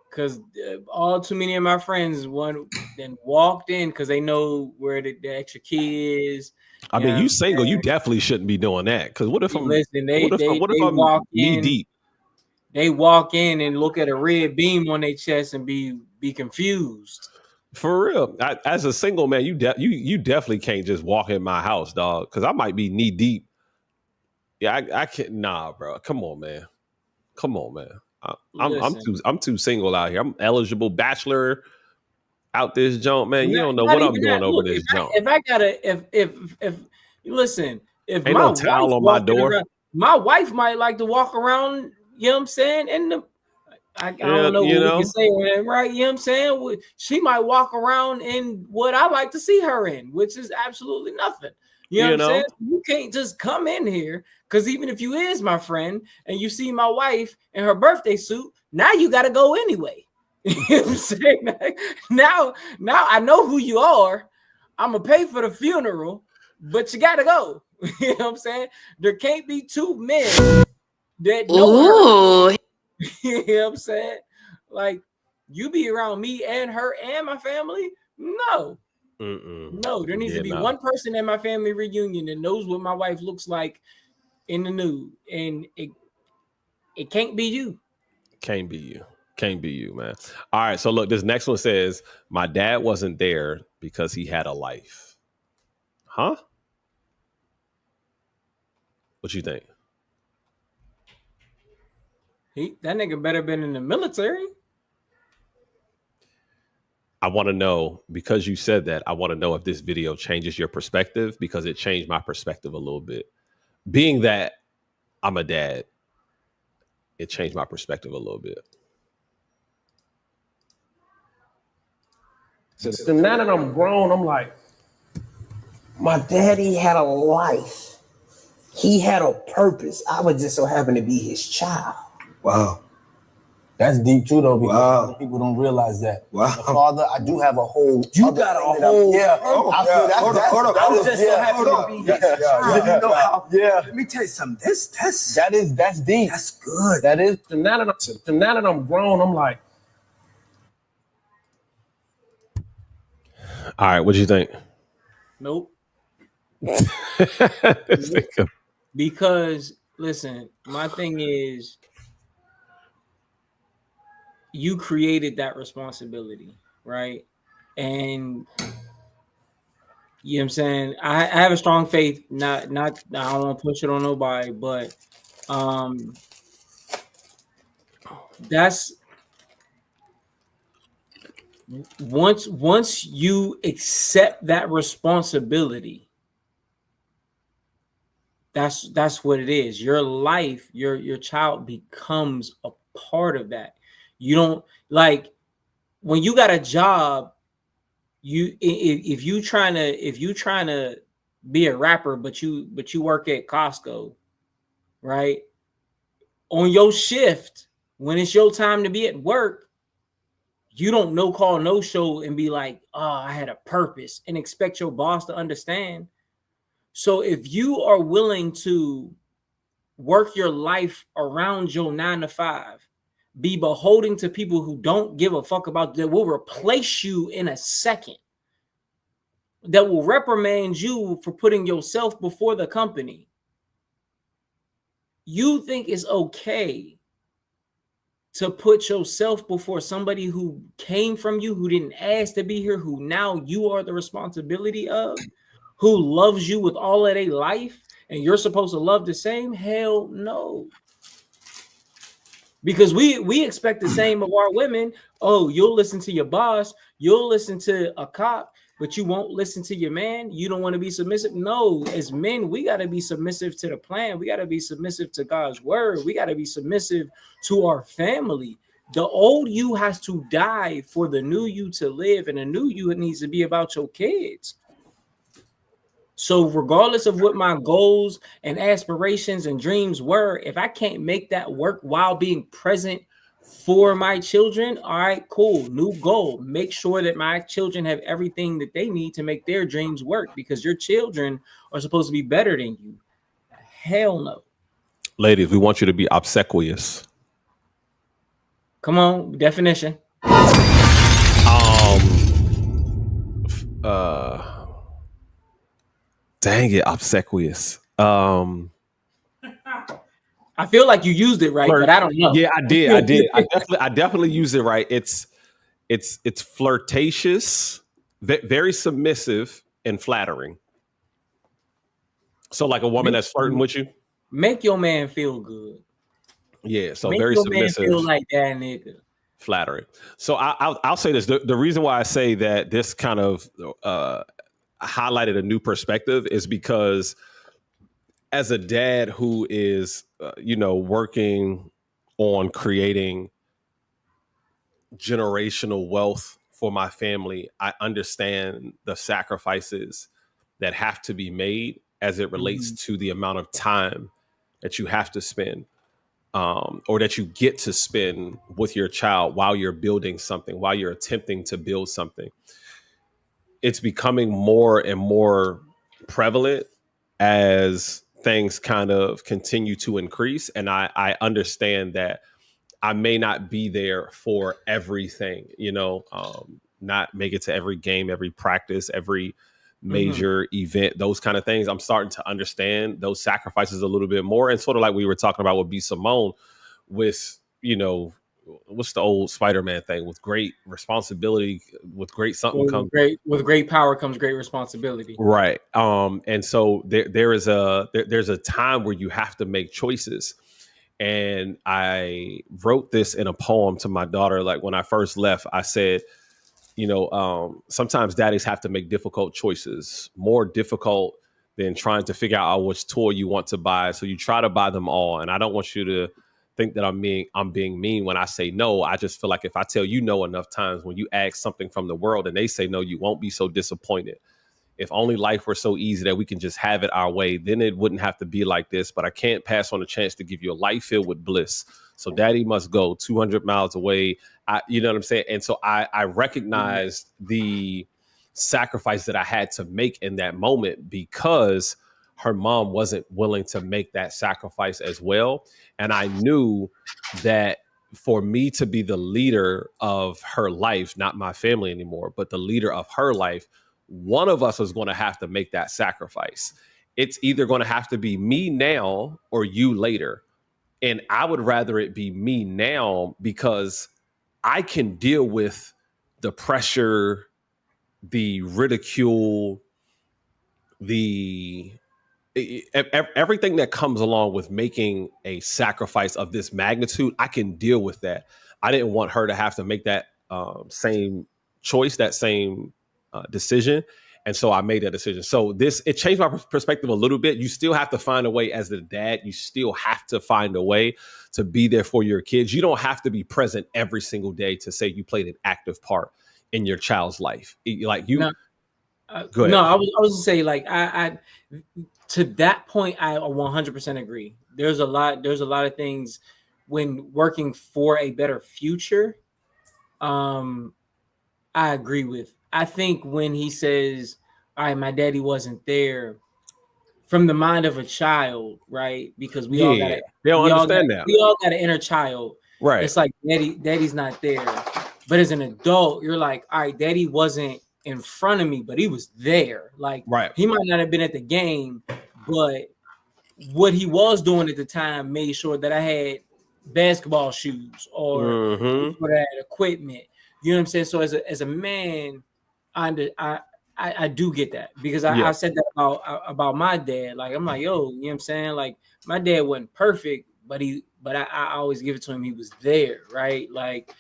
Speaker 1: because all too many of my friends then walked in because they know where the extra key is.
Speaker 3: I mean, you single, you definitely shouldn't be doing that. Because what if I'm
Speaker 1: walk
Speaker 3: knee
Speaker 1: in,
Speaker 3: deep?
Speaker 1: They walk in and look at a red beam on their chest and be confused.
Speaker 3: For real, as a single man, you definitely can't just walk in my house, dog. Because I might be knee deep. Yeah, I can't. Nah, bro. Come on, man. I'm too single out here. I'm eligible bachelor out this junk, man. You don't know what I'm doing over this junk.
Speaker 1: If I gotta, if listen, if
Speaker 3: ain't no towel on my door,
Speaker 1: my wife might like to walk around. You know what I'm saying? And I don't know what we can say, right? You know what I'm saying? She might walk around in what I like to see her in, which is absolutely nothing. You know what I'm saying? You can't just come in here, because even if you is my friend and you see my wife in her birthday suit, now you got to go anyway. You know what I'm saying? Now I know who you are. I'm going to pay for the funeral, but you got to go. You know what I'm saying? There can't be two men that know her. You know what I'm saying? Like, you be around me and her and my family? No. No, there needs to be one person at my family reunion that knows what my wife looks like in the nude, and it can't be you.
Speaker 3: Can't be you, man. All right, so look, this next one says, my dad wasn't there because he had a life. Huh? What you think?
Speaker 1: That nigga better been in the military.
Speaker 3: I want to know, because you said that, I want to know if this video changes your perspective, because it changed my perspective a little bit. Being that I'm a dad, it changed my perspective a little bit.
Speaker 12: So now that I'm grown, I'm like, my daddy had a life. He had a purpose. I was just so happen to be his child.
Speaker 13: Wow.
Speaker 12: That's deep too, though, because people don't realize that.
Speaker 13: Wow.
Speaker 12: My father, I do have a whole.
Speaker 13: You got a whole.
Speaker 12: Yeah.
Speaker 13: Hold on.
Speaker 12: I was just so happy to be his child.
Speaker 13: You know how? Yeah. Let me tell you something.
Speaker 12: That's deep.
Speaker 13: That's good.
Speaker 12: That is. So now that I'm grown, I'm like.
Speaker 3: All right, what do you think?
Speaker 1: Nope. Because listen, my thing is, you created that responsibility, right? And you know what I'm saying? I have a strong faith, not I don't want to push it on nobody, but that's once you accept that responsibility, that's what it is. Your life, your child becomes a part of that. You don't, like, when you got a job, if you trying to be a rapper, but you work at Costco, right? On your shift, when it's your time to be at work, you don't no call, no show and be like, oh, I had a purpose, and expect your boss to understand. So if you are willing to work your life around your 9 to 5, be beholden to people who don't give a fuck about, that will replace you in a second, that will reprimand you for putting yourself before the company, you think it's okay to put yourself before somebody who came from you, who didn't ask to be here, who now you are the responsibility of, who loves you with all of their life, and you're supposed to love the same? Hell no. Because we expect the same of our women. Oh, you'll listen to your boss, you'll listen to a cop, but you won't listen to your man. You don't want to be submissive. No, as men, we got to be submissive to the plan. We got to be submissive to God's word. We got to be submissive to our family. The old you has to die for the new you to live, and the new you needs to be about your kids. So regardless of what my goals and aspirations and dreams were, if I can't make that work while being present for my children, all right, cool, new goal. Make sure that my children have everything that they need to make their dreams work, because your children are supposed to be better than you. Hell no.
Speaker 3: Ladies, we want you to be obsequious.
Speaker 1: Come on, definition.
Speaker 3: Dang it, obsequious.
Speaker 1: I feel like you used it right, but I don't know.
Speaker 3: Yeah, I did. I definitely used it right. It's flirtatious, very submissive, and flattering. So like a woman that's flirting with you.
Speaker 1: Make your man feel good.
Speaker 3: Yeah, so
Speaker 1: Make
Speaker 3: very
Speaker 1: your
Speaker 3: submissive.
Speaker 1: man feel like that nigga.
Speaker 3: Flattering. So I'll say this. The reason why I say that this kind of highlighted a new perspective is because as a dad who is, working on creating generational wealth for my family, I understand the sacrifices that have to be made as it relates to the amount of time that you have to spend or that you get to spend with your child while you're building something, while you're attempting to build something. It's becoming more and more prevalent as things kind of continue to increase. And I understand that I may not be there for everything, not make it to every game, every practice, every major event, those kind of things. I'm starting to understand those sacrifices a little bit more. And sort of like we were talking about with B. Simone with, what's the old Spider-Man thing? With great responsibility, with great something comes
Speaker 1: with great power comes great responsibility.
Speaker 3: Right. And so there's a time where you have to make choices. And I wrote this in a poem to my daughter. Like when I first left, I said, sometimes daddies have to make difficult choices, more difficult than trying to figure out which toy you want to buy. So you try to buy them all. And I don't want you to think that I'm being mean when I say no. I just feel like if I tell you no enough times, when you ask something from the world and they say no, you won't be so disappointed. If only life were so easy that we can just have it our way, then it wouldn't have to be like this. But I can't pass on a chance to give you a life filled with bliss. So daddy must go 200 miles away. You know what I'm saying? And so I recognized the sacrifice that I had to make in that moment because her mom wasn't willing to make that sacrifice as well. And I knew that for me to be the leader of her life, not my family anymore, but the leader of her life, one of us is going to have to make that sacrifice. It's either going to have to be me now or you later. And I would rather it be me now because I can deal with the pressure, the ridicule, everything that comes along with making a sacrifice of this magnitude. I can deal with that. I didn't want her to have to make that same choice, that same decision. And so I made that decision. So it changed my perspective a little bit. You still have to find a way as the dad. You still have to find a way to be there for your kids. You don't have to be present every single day to say you played an active part in your child's life. Like you.
Speaker 1: No,
Speaker 3: go ahead.
Speaker 1: No, I was gonna say like I to that point I 100% agree. There's a lot of things when working for a better future. I agree with. I think when he says, all right, my daddy wasn't there, from the mind of a child, right? Because we all got an inner child.
Speaker 3: Right.
Speaker 1: It's like daddy's not there. But as an adult, you're like, all right, daddy wasn't in front of me, but he was there. Like he might not have been at the game, but what he was doing at the time made sure that I had basketball shoes or that equipment. You know what I'm saying? So as a man, I do get that because I said that about my dad. Like I'm like, yo, you know what I'm saying? Like my dad wasn't perfect, but I always give it to him. He was there, right? Like,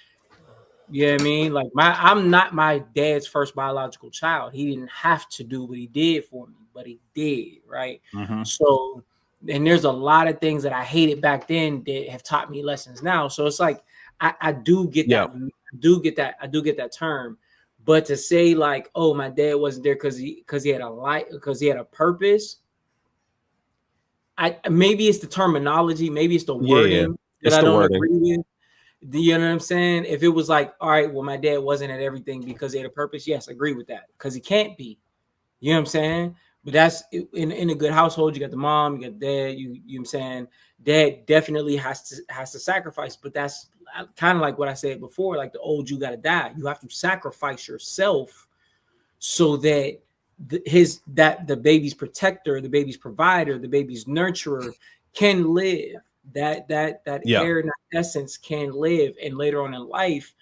Speaker 1: you know what I mean? Like I'm not my dad's first biological child. He didn't have to do what he did for me, but he did, right? So, and there's a lot of things that I hated back then that have taught me lessons now. So it's like I do get that. I do get that term. But to say like, oh, my dad wasn't there because he had a light, because he had a purpose. Maybe it's the terminology, maybe it's the wording that I don't agree with. Do you know what I'm saying? If it was like, all right, well, my dad wasn't at everything because he had a purpose, yes, I agree with that. Because he can't be. You know what I'm saying? But that's in a good household. You got the mom, you got dad. You know what I'm saying? Dad definitely has to sacrifice. But that's kind of like what I said before. Like the old you got to die. You have to sacrifice yourself so that the baby's protector, the baby's provider, the baby's nurturer can live. That air and that essence can live, and later on in life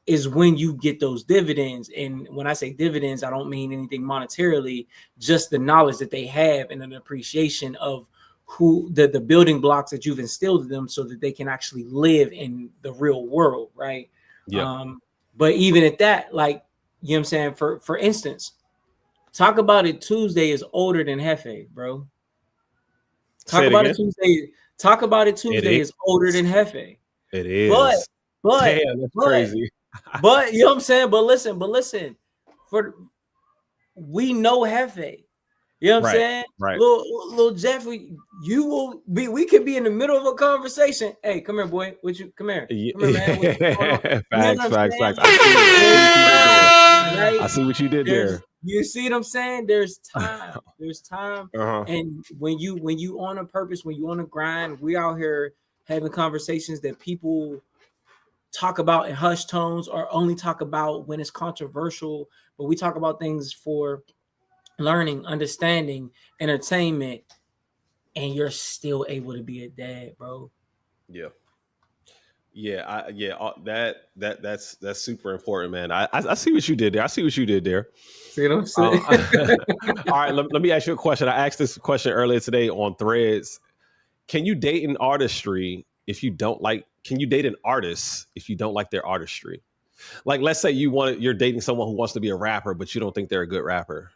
Speaker 1: is when you get those dividends. And when I say dividends, I don't mean anything monetarily, just the knowledge that they have and an appreciation of who the building blocks that you've instilled in them so that they can actually live in the real world, right? But even at that, like, you know what I'm saying, for instance, Talk About It Tuesday is older than Hefe, bro. Talk About It Tuesday is older than Hefe.
Speaker 3: It is.
Speaker 1: But
Speaker 3: damn, that's crazy.
Speaker 1: But you know what I'm saying? But listen. We know Hefe. You know what I'm saying?
Speaker 3: Right.
Speaker 1: Little Jeffrey, we could be in the middle of a conversation. Hey, come here, boy. Come here. Come here, man.
Speaker 3: Facts. I see what you did there.
Speaker 1: You see what I'm saying? There's time. And when you on a purpose, when you on a grind, we out here having conversations that people talk about in hushed tones or only talk about when it's controversial, but we talk about things for learning, understanding, entertainment, and you're still able to be a dad, bro. That's
Speaker 3: super important, man. I see what you did there.
Speaker 1: See what I'm saying?
Speaker 3: All right, let me ask you a question. I asked this question earlier today on Threads. Can you date an artistry if you don't like? Can you date an artist if you don't like their artistry? Like, let's say you're dating someone who wants to be a rapper, but you don't think they're a good rapper.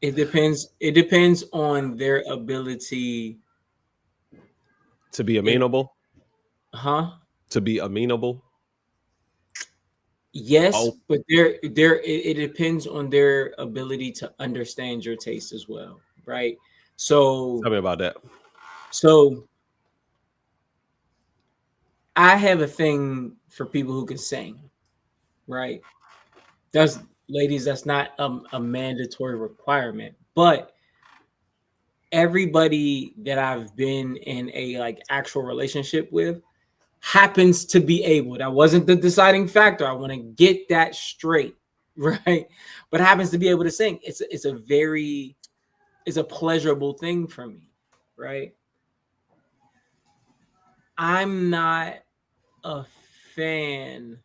Speaker 1: It depends on their ability
Speaker 3: to be amenable.
Speaker 1: To
Speaker 3: be amenable.
Speaker 1: Yes, but it depends on their ability to understand your taste as well, right? So
Speaker 3: tell me about that.
Speaker 1: So I have a thing for people who can sing, right? Ladies, that's not a mandatory requirement, but everybody that I've been in a like actual relationship with happens to be able. That wasn't the deciding factor. I want to get that straight, right? But happens to be able to sing. It's a pleasurable thing for me, right? I'm not a fan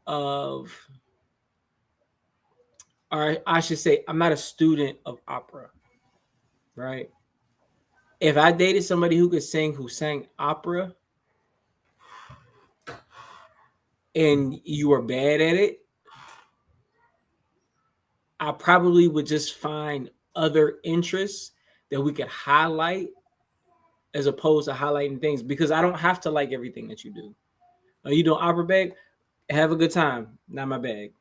Speaker 1: of, or I should say, I'm not a student of opera, right? If I dated somebody who could sing, who sang opera, and you were bad at it, I probably would just find other interests that we could highlight as opposed to highlighting things, because I don't have to like everything that you do. Are you doing opera bag? Have a good time. Not my bag.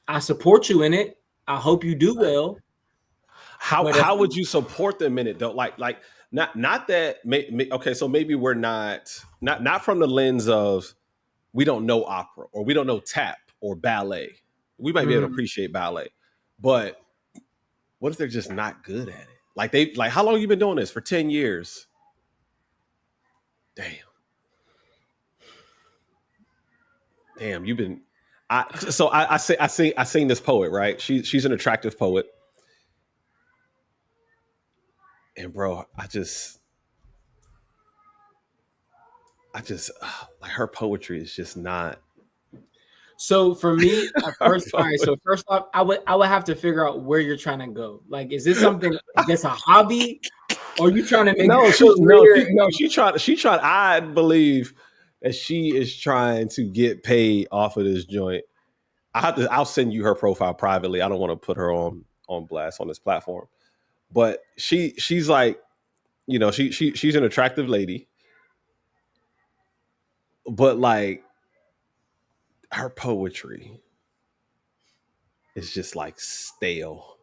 Speaker 1: I support you in it. I hope you do well.
Speaker 3: How would you support them in it though? Like not that. Okay, so maybe we're not from the lens of we don't know opera or we don't know tap or ballet. We might be able to appreciate ballet, but what if they're just not good at it? Like how long have you been doing this? For 10 years. Damn, you've been. I sing this poet, right? She's an attractive poet, and bro, I just like her poetry is just not.
Speaker 1: So for me, first off, I would have to figure out where you're trying to go. Like, is this something that's a hobby, or are you trying to make?
Speaker 3: She tried. I believe that she is trying to get paid off of this joint. I'll send you her profile privately. I don't want to put her on blast on this platform, but she's like, you know, she's an attractive lady, but like her poetry is just like stale.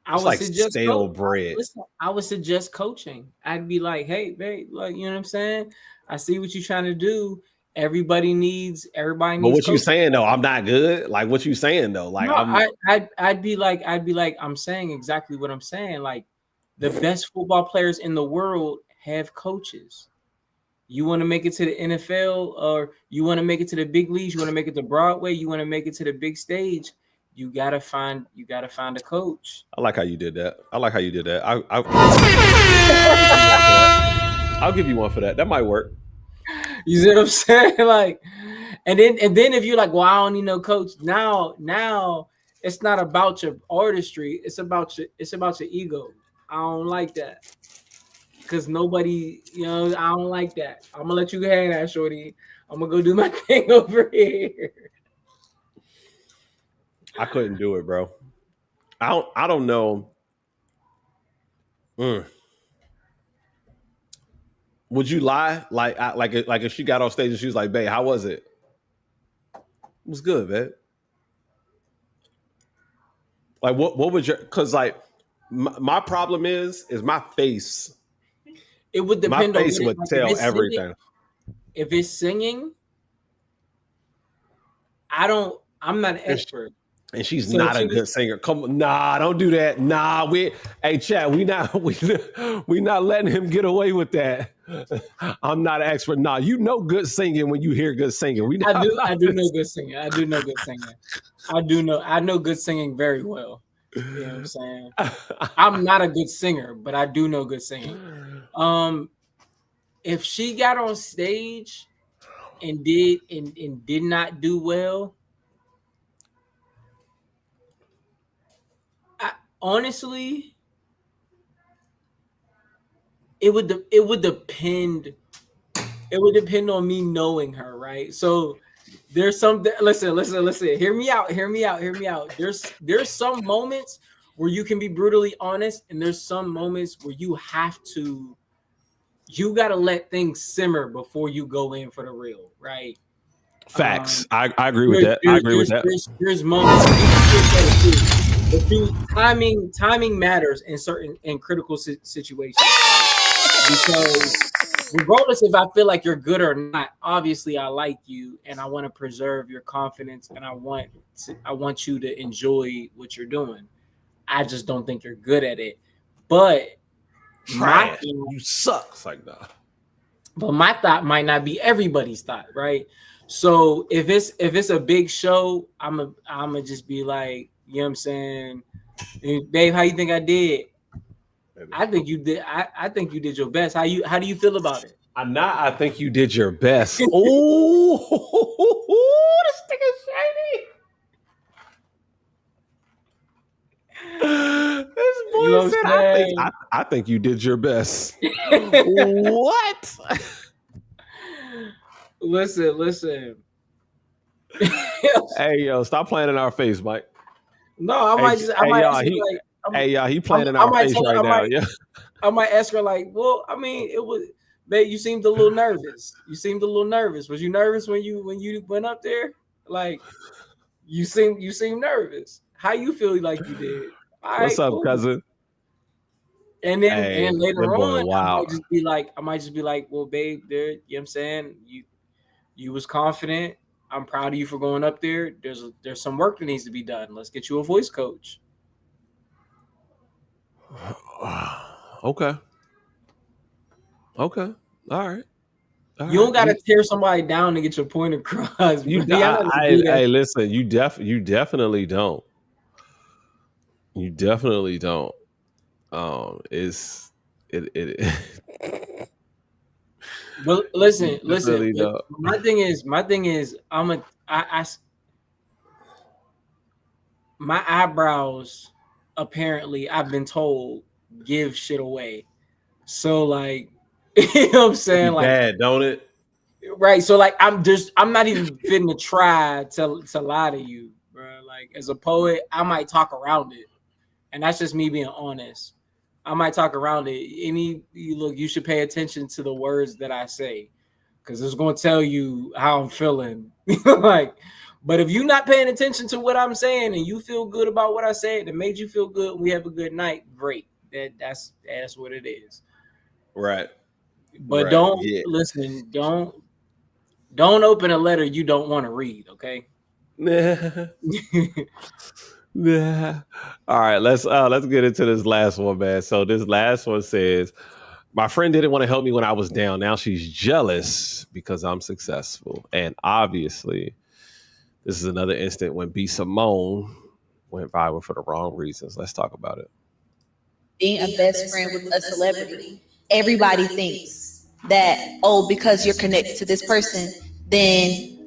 Speaker 1: I
Speaker 3: It's
Speaker 1: would
Speaker 3: like
Speaker 1: suggest
Speaker 3: stale bread.
Speaker 1: Listen, I would suggest coaching. I'd be like, hey, babe, like, you know what I'm saying? I see what you're trying to do. Everybody needs
Speaker 3: But what you
Speaker 1: coaching.
Speaker 3: saying though? I'm not good. Like what you saying though? Like
Speaker 1: No,
Speaker 3: I'm
Speaker 1: I'd be like, I'm saying exactly what I'm saying. Like the best football players in the world have coaches. You want to make it to the NFL, or you want to make it to the big leagues, you want to make it to Broadway, you want to make it to the big stage, you gotta find a coach.
Speaker 3: I like how you did that. I like how you did that. I'll give you one for that. That might work.
Speaker 1: You see what I'm saying? Like, and then if you're like, well, I don't need no coach. Now it's not about your artistry. It's about your ego. I don't like that. Because nobody, you know, I don't like that. I'm gonna let you hang that, shorty. I'm gonna go do my thing over here.
Speaker 3: I couldn't do it, bro. I don't know. Would you lie? Like if she got off stage and she was like, babe, how was it? It was good, babe. Like what would your, because like my problem is my face.
Speaker 1: It would depend.
Speaker 3: My face
Speaker 1: on
Speaker 3: would tell everything.
Speaker 1: If it's singing, I'm not an expert.
Speaker 3: And she's not a good singer. Come on, nah, don't do that. Nah, Chad, we not letting him get away with that. I'm not an expert. Nah, you know good singing when you hear good singing.
Speaker 1: I do know good singing. I do know good singing. I know good singing very well. You know what I'm saying? I'm not a good singer, but I do know good singing. If she got on stage and did not do well, honestly, it would depend. It would depend on me knowing her, right? So there's some. Listen. Hear me out. There's some moments where you can be brutally honest, and there's some moments where you gotta let things simmer before you go in for the real, right?
Speaker 3: Facts. I agree with that. I agree with that.
Speaker 1: There's moments. Timing matters in critical situations, right? Because regardless if I feel like you're good or not, obviously I like you and I want to preserve your confidence and I want you to enjoy what you're doing. I just don't think you're good at it. But
Speaker 3: you suck. It's like nah.
Speaker 1: But my thought might not be everybody's thought, right? So if it's a big show, I'm just be like, you know what I'm saying? Babe, how you think I did? I think you did. I think you did your best. How do you feel about it?
Speaker 3: I think you did your best. Oh, this thing is shiny. This boy said, I think you did your best. What?
Speaker 1: Listen.
Speaker 3: Hey, yo, stop playing in our face, Mike.
Speaker 1: No, he
Speaker 3: playing in our face right now. Yeah.
Speaker 1: I might ask her like, well, I mean, it was, babe, you seemed a little nervous. Was you nervous when you went up there? Like, you seem nervous. How you feel like you did?
Speaker 3: What's up, cousin?
Speaker 1: And then and later on,
Speaker 3: wow.
Speaker 1: I might just be like, well, babe, there, you know what I'm saying? You was confident. I'm proud of you for going up there. There's some work that needs to be done. Let's get you a voice coach.
Speaker 3: Okay. All right.
Speaker 1: You don't got to tear somebody down to get your point across.
Speaker 3: Hey, listen. You definitely don't. You definitely don't. It.
Speaker 1: But listen. My thing is, my eyebrows, apparently, I've been told, give shit away. So like, you know what I'm saying? Like,
Speaker 3: bad, don't it?
Speaker 1: Right. So like, I'm not even finna try to lie to you, bro. Like, as a poet, I might talk around it, and that's just me being honest. I might talk around it. You should pay attention to the words that I say, because it's going to tell you how I'm feeling. Like, but if you're not paying attention to what I'm saying and you feel good about what I said, it made you feel good, we have a good night, great. That's what it is.
Speaker 3: Right.
Speaker 1: But
Speaker 3: Right.
Speaker 1: don't
Speaker 3: Yeah.
Speaker 1: listen. Don't open a letter you don't want to read. Okay.
Speaker 3: Yeah. All right, let's get into this last one, man. So this last one says, my friend didn't want to help me when I was down. Now she's jealous because I'm successful. And obviously, this is another instant when B. Simone went viral for the wrong reasons. Let's talk about it.
Speaker 14: Being a best friend with a celebrity, everybody thinks that, oh, because you're connected to this person, then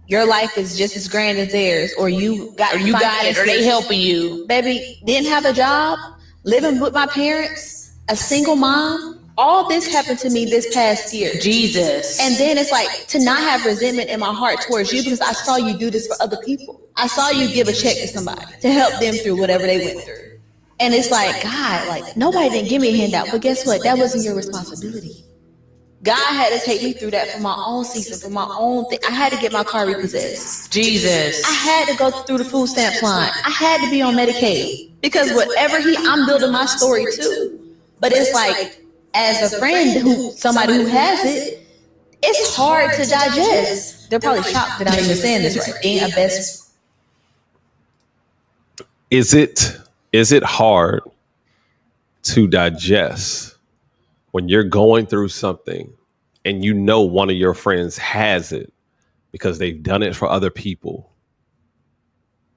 Speaker 14: your life is just as grand as theirs, or you got it, or they helping you. Baby, didn't have a job, living with my parents, a single mom. All this happened to me this past year.
Speaker 6: Jesus.
Speaker 14: And then it's like to not have resentment in my heart towards you because I saw you do this for other people. I saw you give a check to somebody to help them through whatever they went through. And it's like, God, like nobody didn't give me a handout, but guess what? That wasn't your responsibility. God had to take me through that for my own season, for my own thing. I had to get my car repossessed.
Speaker 6: Jesus.
Speaker 14: I had to go through the food stamps line. I had to be on Medicaid because whatever I'm building my story too. But it's like, as a friend somebody who has it, it's hard to digest. They're probably shocked that I'm even saying this right. Being a best.
Speaker 3: Is it hard to digest when you're going through something and you know one of your friends has it because they've done it for other people,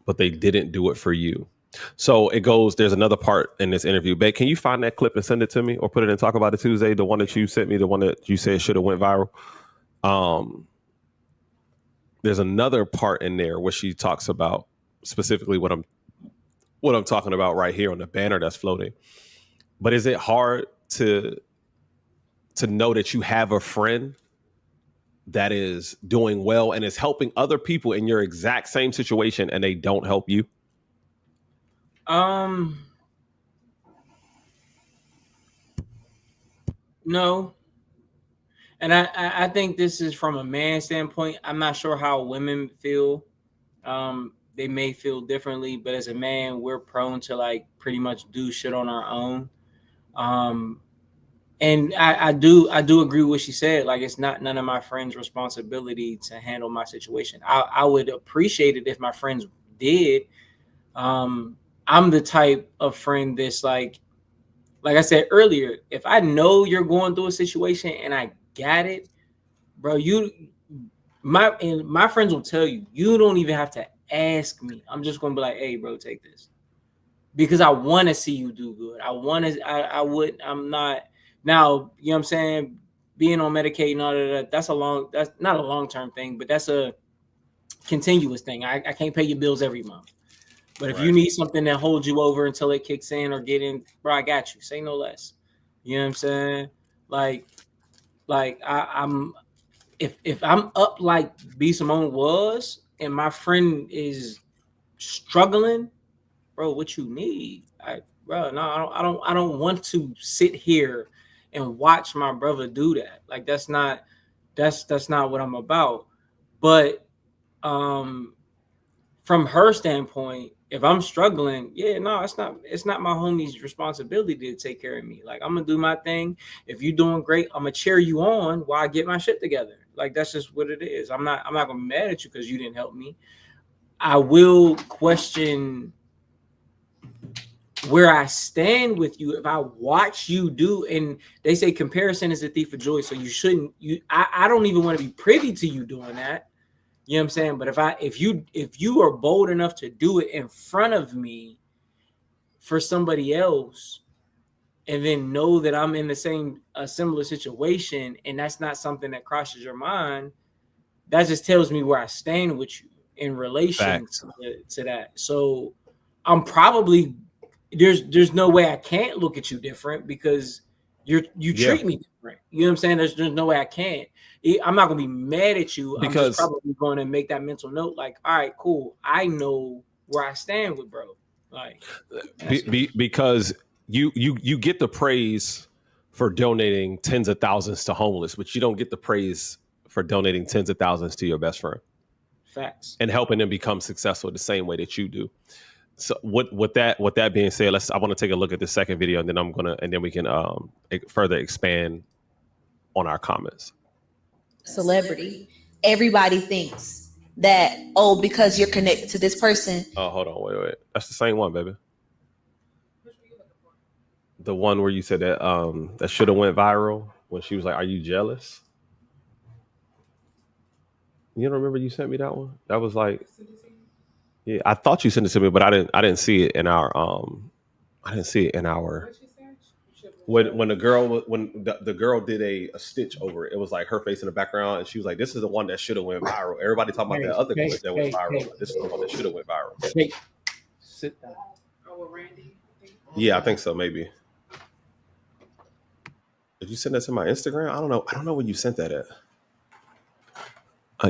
Speaker 3: but they didn't do it for you? So it goes, there's another part in this interview. Babe, can you find that clip and send it to me or put it in Talk About It Tuesday, the one that you sent me, the one that you said should have went viral? There's another part in there where she talks about specifically what I'm talking about right here on the banner that's floating. But is it hard to know that you have a friend that is doing well and is helping other people in your exact same situation and they don't help you?
Speaker 1: No. And I think this is from a man standpoint. I'm not sure how women feel. They may feel differently, but as a man, we're prone to like pretty much do shit on our own. And I do agree with what she said. Like, it's not none of my friends' responsibility to handle my situation. I would appreciate it if my friends did. I'm the type of friend that's like I said earlier, if I know you're going through a situation and I got it, bro, my friends will tell you, you don't even have to ask me. I'm just going to be like, hey, bro, take this. Because I want to see you do good. I'm not, now, you know what I'm saying? Being on Medicaid and all that, that's not a long-term thing, but that's a continuous thing. I can't pay your bills every month. But if you need something that holds you over until it kicks in or get in, bro, I got you. Say no less. You know what I'm saying? Like I'm if I'm up like B. Simone was and my friend is struggling, bro, what you need? I don't want to sit here and watch my brother do that. Like that's not what I'm about. But from her standpoint, if I'm struggling, it's not my homie's responsibility to take care of me. Like, I'm gonna do my thing. If you're doing great, I'm gonna cheer you on while I get my shit together. Like, that's just what it is. I'm not gonna be mad at you because you didn't help me. I will question where I stand with you if I watch you do, and they say comparison is a thief of joy. So you shouldn't. I don't even want to be privy to you doing that. You know what I'm saying? But if you are bold enough to do it in front of me for somebody else, and then know that I'm in a similar situation, and that's not something that crosses your mind, that just tells me where I stand with you in relation to that. So I'm probably there's no way I can't look at you different because you treat me different. You know what I'm saying? There's no way I can't. I'm not gonna be mad at you. I'm just probably going to make that mental note, like, all right, cool. I know where I stand with bro. Like,
Speaker 3: because you get the praise for donating tens of thousands to homeless, but you don't get the praise for donating tens of thousands to your best friend.
Speaker 1: Facts.
Speaker 3: And helping them become successful the same way that you do. So with that being said, I want to take a look at the second video, and then we can further expand on our comments.
Speaker 14: Celebrity. Everybody thinks that, oh, because you're connected to this person.
Speaker 3: Oh, hold on, wait. That's the same one, baby. The one where you said that that should have went viral when she was like, "Are you jealous?" You don't remember you sent me that one? That was like, yeah, I thought you sent it to me, but I didn't see it in our when the girl did a stitch over it. It was like her face in the background, and she was like, "This is the one that should have went viral." Everybody talking about that other clip that went viral, but this is the one that should have went viral.
Speaker 1: Sit down.
Speaker 2: Oh, Randy.
Speaker 3: Yeah, I think so. Maybe. Did you send that to my Instagram? I don't know where you sent that at.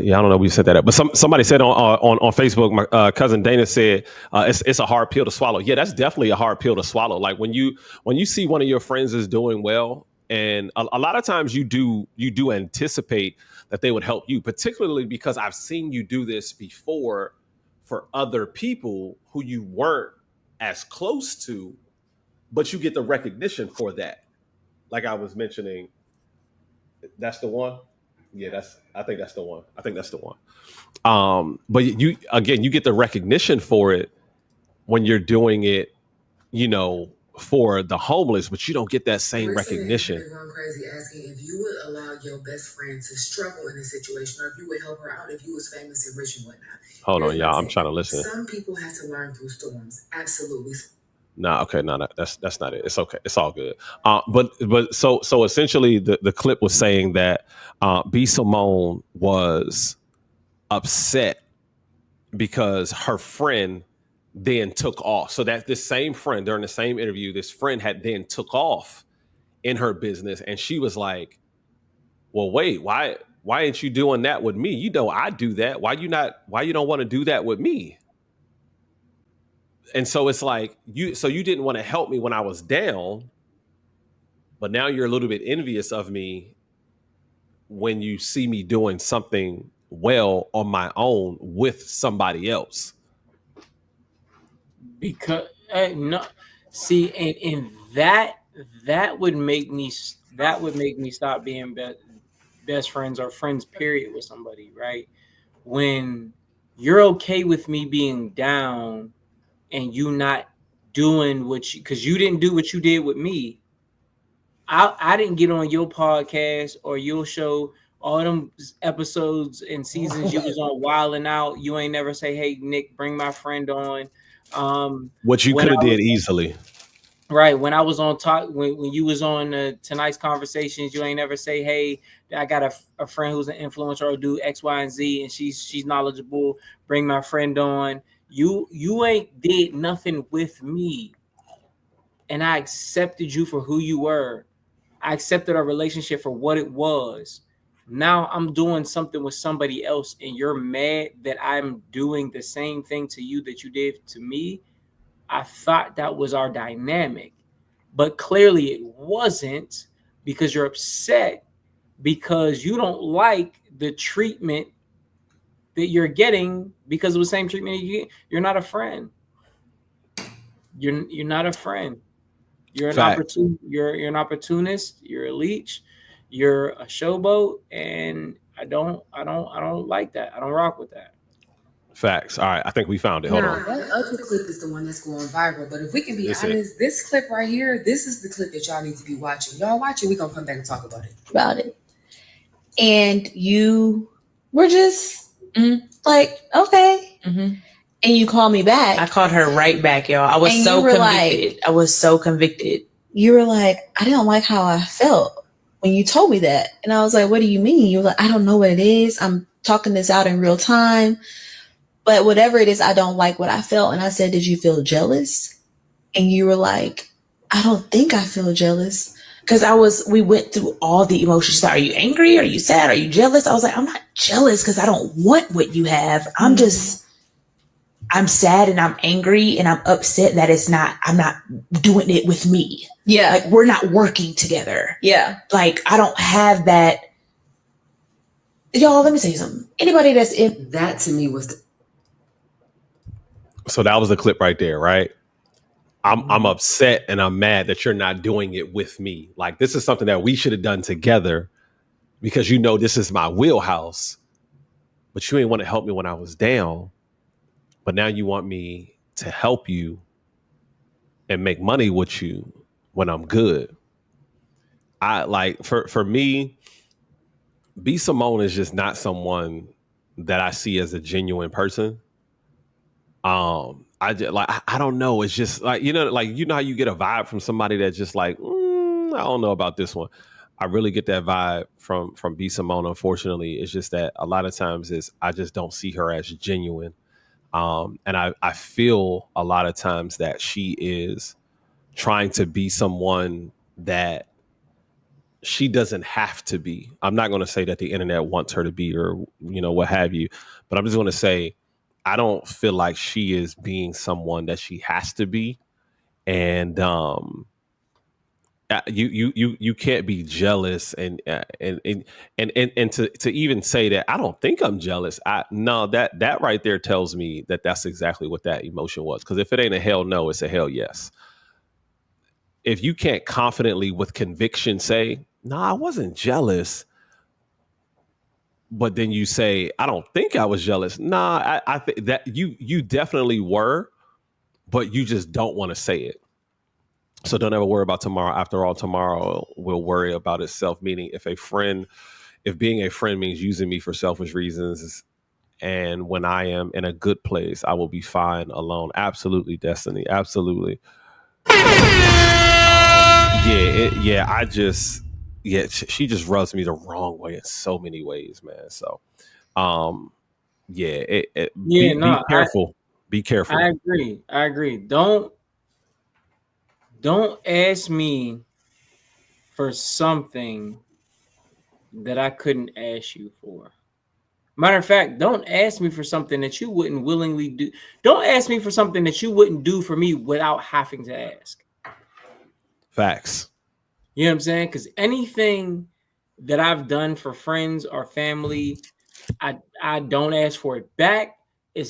Speaker 3: Yeah, I don't know where you sent that at. But somebody said on Facebook, my cousin Dana said it's a hard pill to swallow. Yeah, that's definitely a hard pill to swallow. Like when you see one of your friends is doing well, and a lot of times you do anticipate that they would help you, particularly because I've seen you do this before for other people who you weren't as close to, but you get the recognition for that. Like I was mentioning, that's the one. Yeah, I think that's the one. But you get the recognition for it when you're doing it, for the homeless, but you don't get that same recognition.
Speaker 15: You're going crazy asking if you would allow your best friend to struggle in this situation, or if you would help her out if you was famous and rich and whatnot.
Speaker 3: Hold on, y'all. I'm trying to listen.
Speaker 15: Some people have to learn through storms. Absolutely.
Speaker 3: No, that's not it. It's okay. It's all good. But so essentially the clip was saying that B. Simone was upset because her friend then took off. So that this same friend during the same interview, this friend had then took off in her business, and she was like, "Well, wait, why ain't you doing that with me? I do that. Why you don't want to do that with me?" And so it's like you didn't want to help me when I was down, but now you're a little bit envious of me when you see me doing something well on my own with somebody else.
Speaker 1: Because no, see, and that would make me stop being best friends or friends period with somebody, right? When you're okay with me being down and you not doing because you didn't do what you did with me. I didn't get on your podcast or your show, all them episodes and seasons you was on Wildin' Out. You ain't never say, "Hey, Nick, bring my friend on."
Speaker 3: What you could have did easily.
Speaker 1: Right. When I was on talk, when you was on Tonight's Conversations, you ain't never say, "Hey, I got a friend who's an influencer or do X, Y, and Z, and she's knowledgeable. Bring my friend on." You ain't did nothing with me, and I accepted you for who you were. I accepted our relationship for what it was. Now I'm doing something with somebody else, and you're mad that I'm doing the same thing to you that you did to me. I thought that was our dynamic, but clearly it wasn't, because you're upset because you don't like the treatment that you're getting because of the same treatment you get. You're not a friend. You're not a friend. You're an opportunist. You're a leech. You're a showboat, and I don't like that. I don't rock with that.
Speaker 3: Facts. All right, I think we found it. Hold on.
Speaker 15: That other clip is the one that's going viral. But if we can be honest, this clip right here, this is the clip that y'all need to be watching. Y'all watch it. We're gonna come back and talk about it.
Speaker 14: And you were just like, okay.
Speaker 16: Mm-hmm.
Speaker 14: And you called me back.
Speaker 16: I called her right back, y'all. I was so convicted. I was so convicted.
Speaker 14: You were like, I didn't like how I felt when you told me that. And I was like, what do you mean? You were like, I don't know what it is. I'm talking this out in real time. But whatever it is, I don't like what I felt. And I said, did you feel jealous? And you were like, I don't think I feel jealous.
Speaker 16: Because we went through all the emotions. So, are you angry? Are you sad? Are you jealous? I was like, I'm not jealous because I don't want what you have. I'm sad and I'm angry and I'm upset that I'm not doing it with me.
Speaker 14: Yeah.
Speaker 16: Like we're not working together.
Speaker 14: Yeah.
Speaker 16: Like I don't have that. Y'all, let me say something. Anybody that's in
Speaker 15: that to me was
Speaker 3: So that was the clip right there, right? I'm upset and I'm mad that you're not doing it with me. Like this is something that we should have done together because you know this is my wheelhouse, but you ain't want to help me when I was down. But now you want me to help you and make money with you when I'm good. I like for me, B. Simone is just not someone that I see as a genuine person. I don't know. It's just like, you know how you get a vibe from somebody that's just like, I don't know about this one. I really get that vibe from B. Simone. Unfortunately, it's just that a lot of times I just don't see her as genuine. And I feel a lot of times that she is trying to be someone that she doesn't have to be. I'm not going to say that the internet wants her to be or, what have you, but I'm just going to say, I don't feel like she is being someone that she has to be. And you can't be jealous and to even say that I don't think I'm jealous. That right there tells me that that's exactly what that emotion was. Because if it ain't a hell no, it's a hell yes. If you can't confidently with conviction say, no, I wasn't jealous, but then you say, I don't think I was jealous. Nah, I think that you definitely were, but you just don't want to say it. So don't ever worry about tomorrow. After all, tomorrow will worry about itself. Meaning if being a friend means using me for selfish reasons, and when I am in a good place, I will be fine alone. Absolutely, Destiny. Absolutely. She just rubs me the wrong way in so many ways, man. So, be careful. Be careful.
Speaker 1: I agree. Don't ask me for something that I couldn't ask you for. Matter of fact, don't ask me for something that you wouldn't willingly do. Don't ask me for something that you wouldn't do for me without having to ask.
Speaker 3: Facts.
Speaker 1: You know what I'm saying? Because anything that I've done for friends or family, I don't ask for it back. It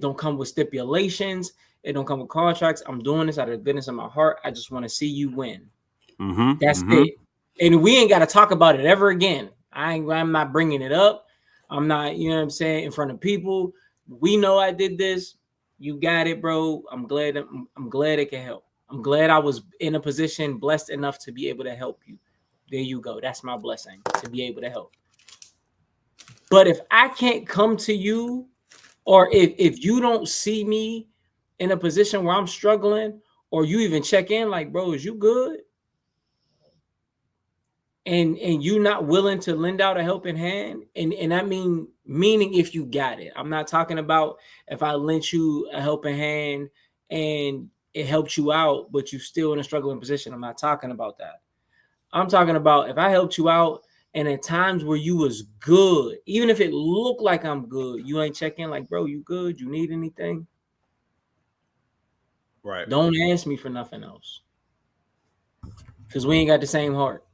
Speaker 1: don't come with stipulations. It don't come with contracts. I'm doing this out of the goodness of my heart. I just want to see you win. That's it. And we ain't got to talk about it ever again. I'm not bringing it up. I'm not, you know what I'm saying, in front of people. We know I did this. You got it, bro. I'm glad it can help. I'm glad I was in a position blessed enough to be able to help you. There you go. That's my blessing, to be able to help. But if I can't come to you, or if you don't see me in a position where I'm struggling, or you even check in like, bro, is you good? And you not willing to lend out a helping hand, and I meaning if you got it. I'm not talking about if I lent you a helping hand and it helped you out, but you're still in a struggling position. I'm not talking about that. I'm talking about if I helped you out and at times where you was good, even if it looked like I'm good, you ain't checking like, bro, you good? You need anything?
Speaker 3: Right.
Speaker 1: Don't ask me for nothing else. Because we ain't got the same heart.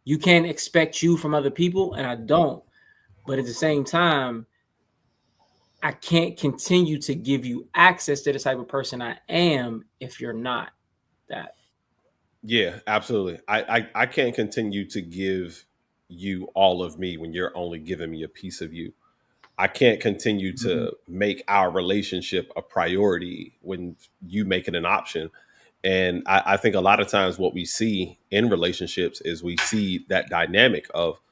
Speaker 1: You can't expect you from other people, and I don't. But at the same time, I can't continue to give you access to the type of person I am if you're not that.
Speaker 3: Yeah, absolutely. I can't continue to give you all of me when you're only giving me a piece of you. I can't continue to make our relationship a priority when you make it an option. And I think a lot of times what we see in relationships is we see that dynamic of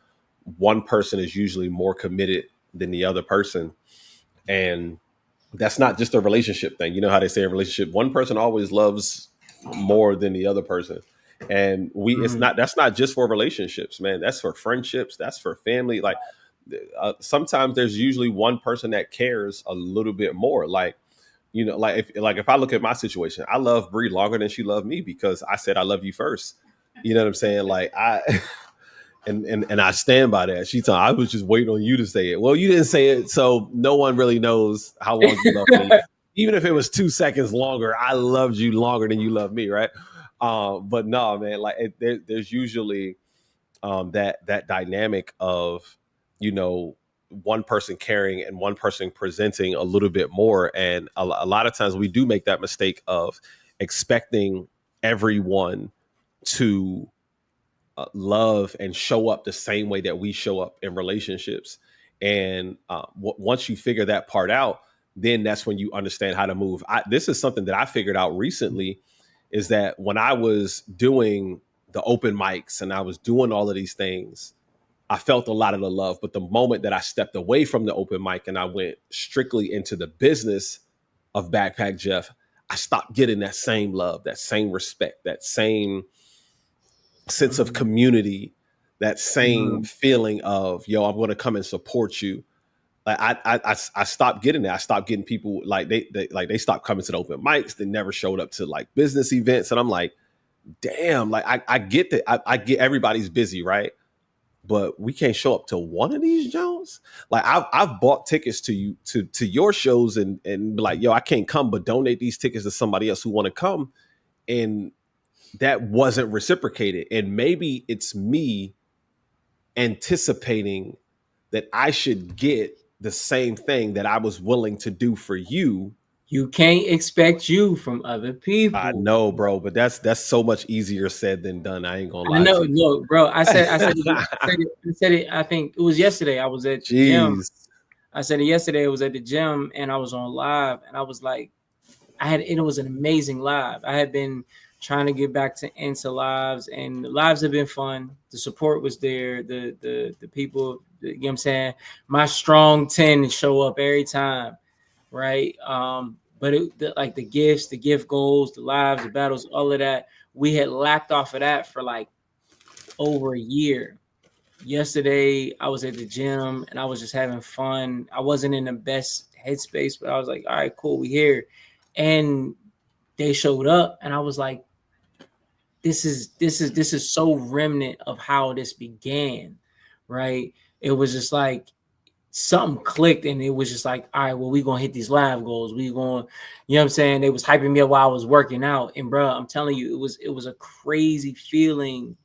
Speaker 3: one person is usually more committed than the other person. And that's not just a relationship thing. You know how they say in a relationship, one person always loves more than the other person. And that's not just for relationships, man. That's for friendships. That's for family. Like sometimes there's usually one person that cares a little bit more. Like, you know, if I look at my situation, I love Bree longer than she loved me because I said I love you first. You know what I'm saying? Like and I stand by that. She told I was just waiting on you to say it. Well, you didn't say it, so no one really knows how long you love me. even if it was 2 seconds longer, I loved you longer than you love me, right? But no, man, like there's usually that dynamic of, you know, one person carrying and one person presenting a little bit more. And a lot of times we do make that mistake of expecting everyone to love and show up the same way that we show up in relationships. And once you figure that part out, then that's when you understand how to move. This is something that I figured out recently, is that when I was doing the open mics and I was doing all of these things, I felt a lot of the love. But the moment that I stepped away from the open mic and I went strictly into the business of Backpack Jeff, I stopped getting that same love, that same respect, that same sense of community, that same feeling of, yo, I'm going to come and support you. Like I stopped getting that. I stopped getting people like they stopped coming to the open mics. They never showed up to like business events. And I'm like, damn, like I get that. I get everybody's busy, right? But we can't show up to one of these Jones. Like I've bought tickets to you to your shows and be like, yo, I can't come, but donate these tickets to somebody else who want to come. And that wasn't reciprocated. And maybe it's me anticipating that I should get the same thing that I was willing to do for you.
Speaker 1: You can't expect you from other people.
Speaker 3: I know, bro, but that's so much easier said than done. I ain't gonna lie.
Speaker 1: I know, look, bro. I said it. I think it was yesterday. I was at the gym. I said it yesterday. I was at the gym and I was on live, and I was like, it was an amazing live. I had been trying to get back into lives, and the lives have been fun. The support was there. The people, you know what I'm saying? My strong 10 show up every time, right? But like the gifts, the gift goals, the lives, the battles, all of that, we had lapped off of that for like over a year. Yesterday, I was at the gym and I was just having fun. I wasn't in the best headspace, but I was like, all right, cool, we here. And they showed up and I was like, this is so remnant of how this began, right? It was just like something clicked and it was just like, all right, well, we're going to hit these live goals. We going, you know what I'm saying? They was hyping me up while I was working out. And bro, I'm telling you, it was a crazy feeling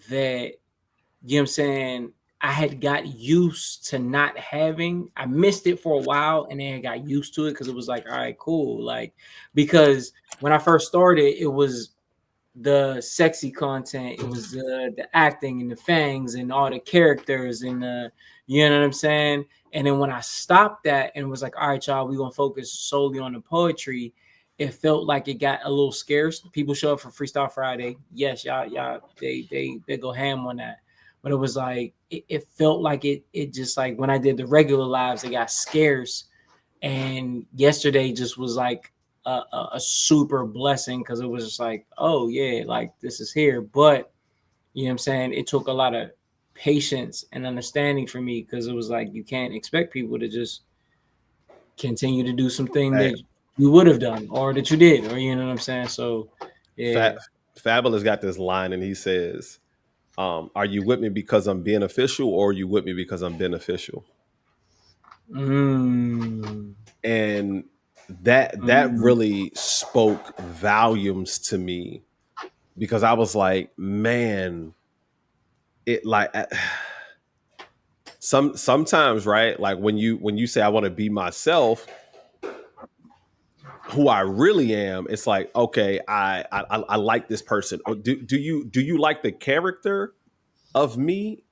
Speaker 1: that, you know what I'm saying, I had got used to not having. I missed it for a while and then I got used to it because it was like, all right, cool. Like, because when I first started, it was the sexy content, it was the acting and the fangs and all the characters and the, you know what I'm saying? And then when I stopped that and was like, all right, y'all, we're gonna focus solely on the poetry, it felt like it got a little scarce. People show up for Freestyle Friday. Yes, y'all, they go ham on that. But it was like it felt like it just like when I did the regular lives, it got scarce. And yesterday just was like a super blessing because it was just like, oh yeah, like this is here. But you know what I'm saying? It took a lot of patience and understanding for me because it was like you can't expect people to just continue to do something that you would have done or that you did, or you know what I'm saying? So yeah.
Speaker 3: Fabulous got this line and he says, are you with me because I'm being official or are you with me because I'm beneficial? And that really spoke volumes to me because I was like, man, it like sometimes, right? Like when you say I want to be myself, who I really am, it's like, okay, I like this person. Or do you like the character of me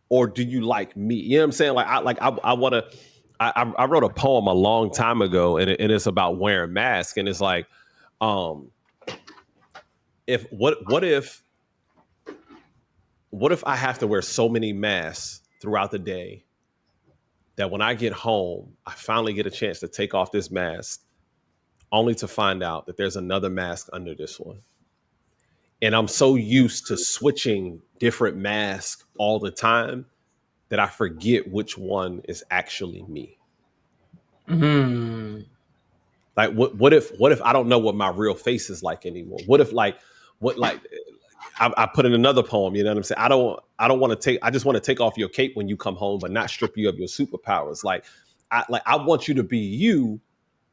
Speaker 3: or do you like me? You know what I'm saying? Like I wrote a poem a long time ago and it's about wearing masks. And it's like, what if I have to wear so many masks throughout the day that when I get home, I finally get a chance to take off this mask only to find out that there's another mask under this one. And I'm so used to switching different masks all the time that I forget which one is actually me. Like what if I don't know what my real face is like anymore? What if I put in another poem, you know what I'm saying? I just want to take off your cape when you come home, but not strip you of your superpowers. I want you to be you,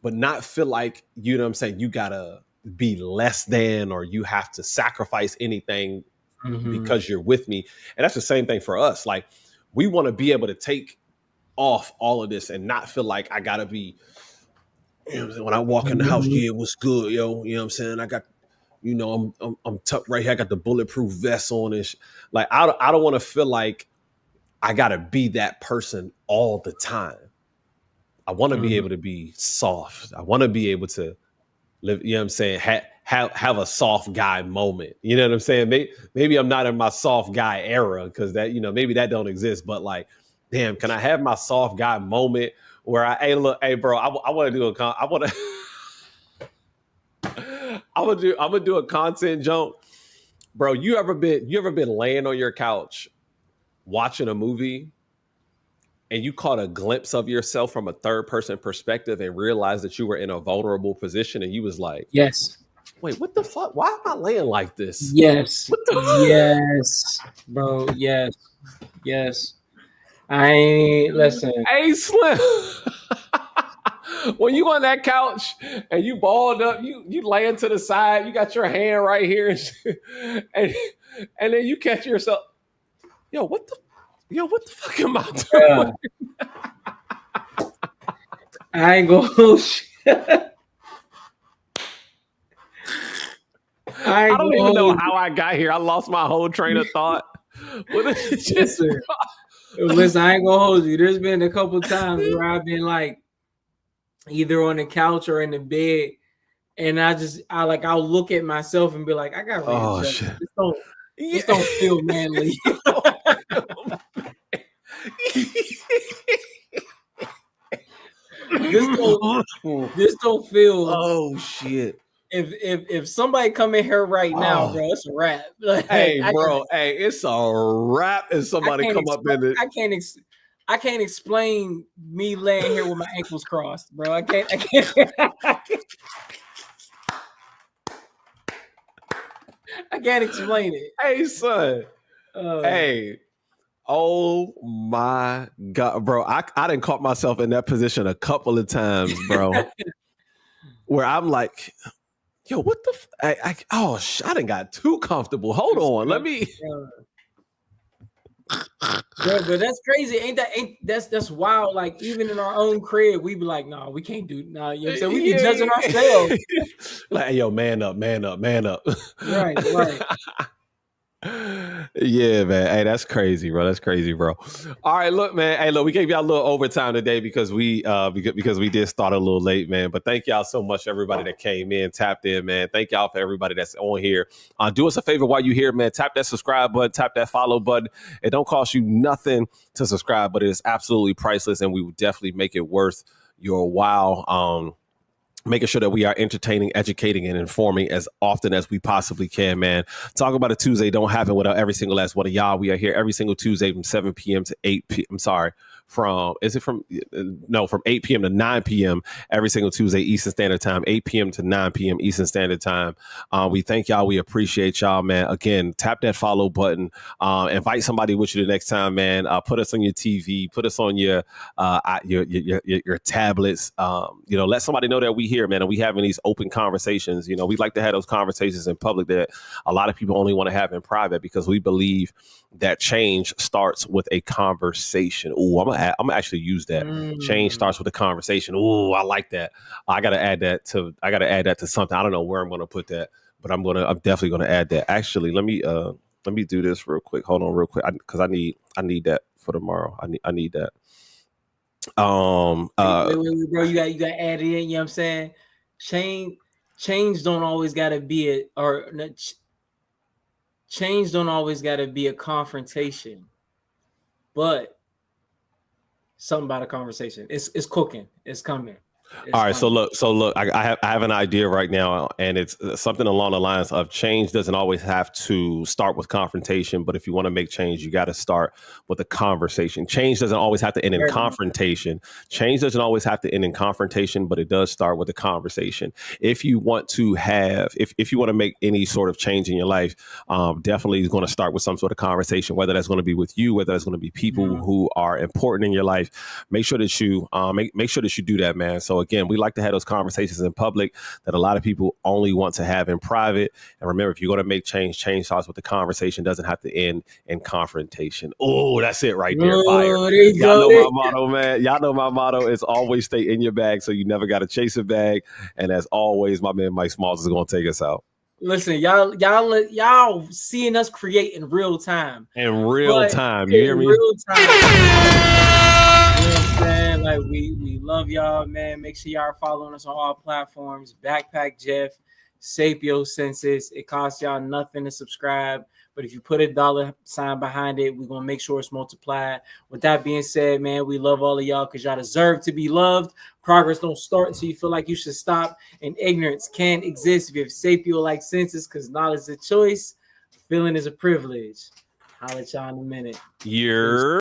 Speaker 3: but not feel like, you know what I'm saying, you gotta be less than or you have to sacrifice anything because you're with me. And that's the same thing for us. Like, we want to be able to take off all of this and not feel like I gotta be, you know what I'm saying, when I walk in the house, yeah, what's good, yo? You know what I'm saying? I got, you know, I'm tucked right here. I got the bulletproof vest on and like, I don't want to feel like I gotta be that person all the time. I want to be able to be soft. I want to be able to live, you know what I'm saying, have a soft guy moment. You know what I'm saying? Maybe I'm not in my soft guy era because that, you know, maybe that don't exist. But like, damn, can I have my soft guy moment where hey, bro, I want to do I'm gonna do a content jump, bro. You ever been laying on your couch watching a movie and you caught a glimpse of yourself from a third person perspective and realized that you were in a vulnerable position and you was like,
Speaker 1: yes,
Speaker 3: wait, what the fuck? Why am I laying like this?
Speaker 1: Yes, yes, bro, yes. I ain't listen.
Speaker 3: Hey, Slim. When you on that couch and you balled up, you laying to the side, you got your hand right here, and then you catch yourself, what the fuck am I doing?
Speaker 1: I ain't gonna hold shit.
Speaker 3: I don't even know how I got here. I lost my whole train of thought.
Speaker 1: Listen, I ain't gonna hold you. There's been a couple times where I've been like either on the couch or in the bed, and I'll look at myself and be like, I got shit. This don't feel manly. This don't feel.
Speaker 3: Oh shit.
Speaker 1: If somebody come in here right now, bro, it's a wrap. Like,
Speaker 3: hey, bro, it's a wrap. If somebody come up in it,
Speaker 1: I can't explain me laying here with my ankles crossed, bro. I can't. I can't explain it.
Speaker 3: Hey, son. Hey. Oh my God, bro. I done caught myself in that position a couple of times, bro. Where I'm like, yo, what the I done got too comfortable. Hold on. Let me.
Speaker 1: Bro, but that's crazy. That's wild. Like, even in our own crib, we be like, no, we can't do you know what I'm saying? We be judging ourselves.
Speaker 3: Like, hey, yo, man up.
Speaker 1: Right.
Speaker 3: Yeah, man. Hey, that's crazy, bro. All right, look, man. Hey, look, we gave y'all a little overtime today because we did start a little late, man. But thank y'all so much, everybody that came in, tapped in, man. Thank y'all for everybody that's on here. Do us a favor while you're here, man. Tap that subscribe button, tap that follow button. It don't cost you nothing to subscribe, but it is absolutely priceless, and we will definitely make it worth your while. Making sure that we are entertaining, educating, and informing as often as we possibly can, man. Talk About It Tuesday don't happen without every single last one of y'all. We are here every single Tuesday from 7 p.m. to 8 p.m. I'm sorry. From 8 p.m. to 9 p.m. every single Tuesday Eastern Standard Time, 8 p.m. to 9 p.m. Eastern Standard Time. We thank y'all. We appreciate y'all, man. Again, tap that follow button. Invite somebody with you the next time, man. Put us on your TV. Put us on your tablets. Let somebody know that we here, man, and we having these open conversations. We like to have those conversations in public that a lot of people only want to have in private because we believe that change starts with a conversation. Ooh, I'm gonna actually use that. Change starts with a conversation. Ooh, I like that. I gotta add that to something. I don't know where I'm gonna put that, but I'm definitely gonna add that. Actually, let me do this real quick. Hold on real quick, because I need that for tomorrow. I need that.
Speaker 1: Wait, bro, you got to add it in. You know what I'm saying? Change don't always gotta be change don't always gotta be a confrontation, but something about a conversation. It's cooking. It's coming.
Speaker 3: All right. So look, I have an idea right now, and it's something along the lines of change doesn't always have to start with confrontation, but if you want to make change, you got to start with a conversation. Change doesn't always have to end in confrontation. Change doesn't always have to end in confrontation, but it does start with a conversation. If you want to if you want to make any sort of change in your life, definitely is going to start with some sort of conversation, whether that's going to be with you, whether that's going to be people who are important in your life. Make sure that you make sure that you do that, man. So again, we like to have those conversations in public that a lot of people only want to have in private. And remember, if you're going to make change starts with the conversation. Doesn't have to end in confrontation. Oh, that's it right there. Fire. Y'all know my motto, man. Y'all know my motto is always stay in your bag, so you never got to chase a bag. And as always, my man Mike Smalls is going to take us out.
Speaker 1: Listen, y'all seeing us create in real time.
Speaker 3: In real time, you hear me?
Speaker 1: Real time. You know what I'm saying? Like we love y'all, man. Make sure y'all are following us on all platforms. Backpack Jeff, Sapio Census. It costs y'all nothing to subscribe, but if you put $sign behind it, we're gonna make sure it's multiplied. With that being said, man, we love all of y'all because y'all deserve to be loved. Progress don't start until you feel like you should stop, and ignorance can't exist if you have Sapio-like senses, because knowledge is a choice, feeling is a privilege. I'll let y'all in a minute.
Speaker 3: You're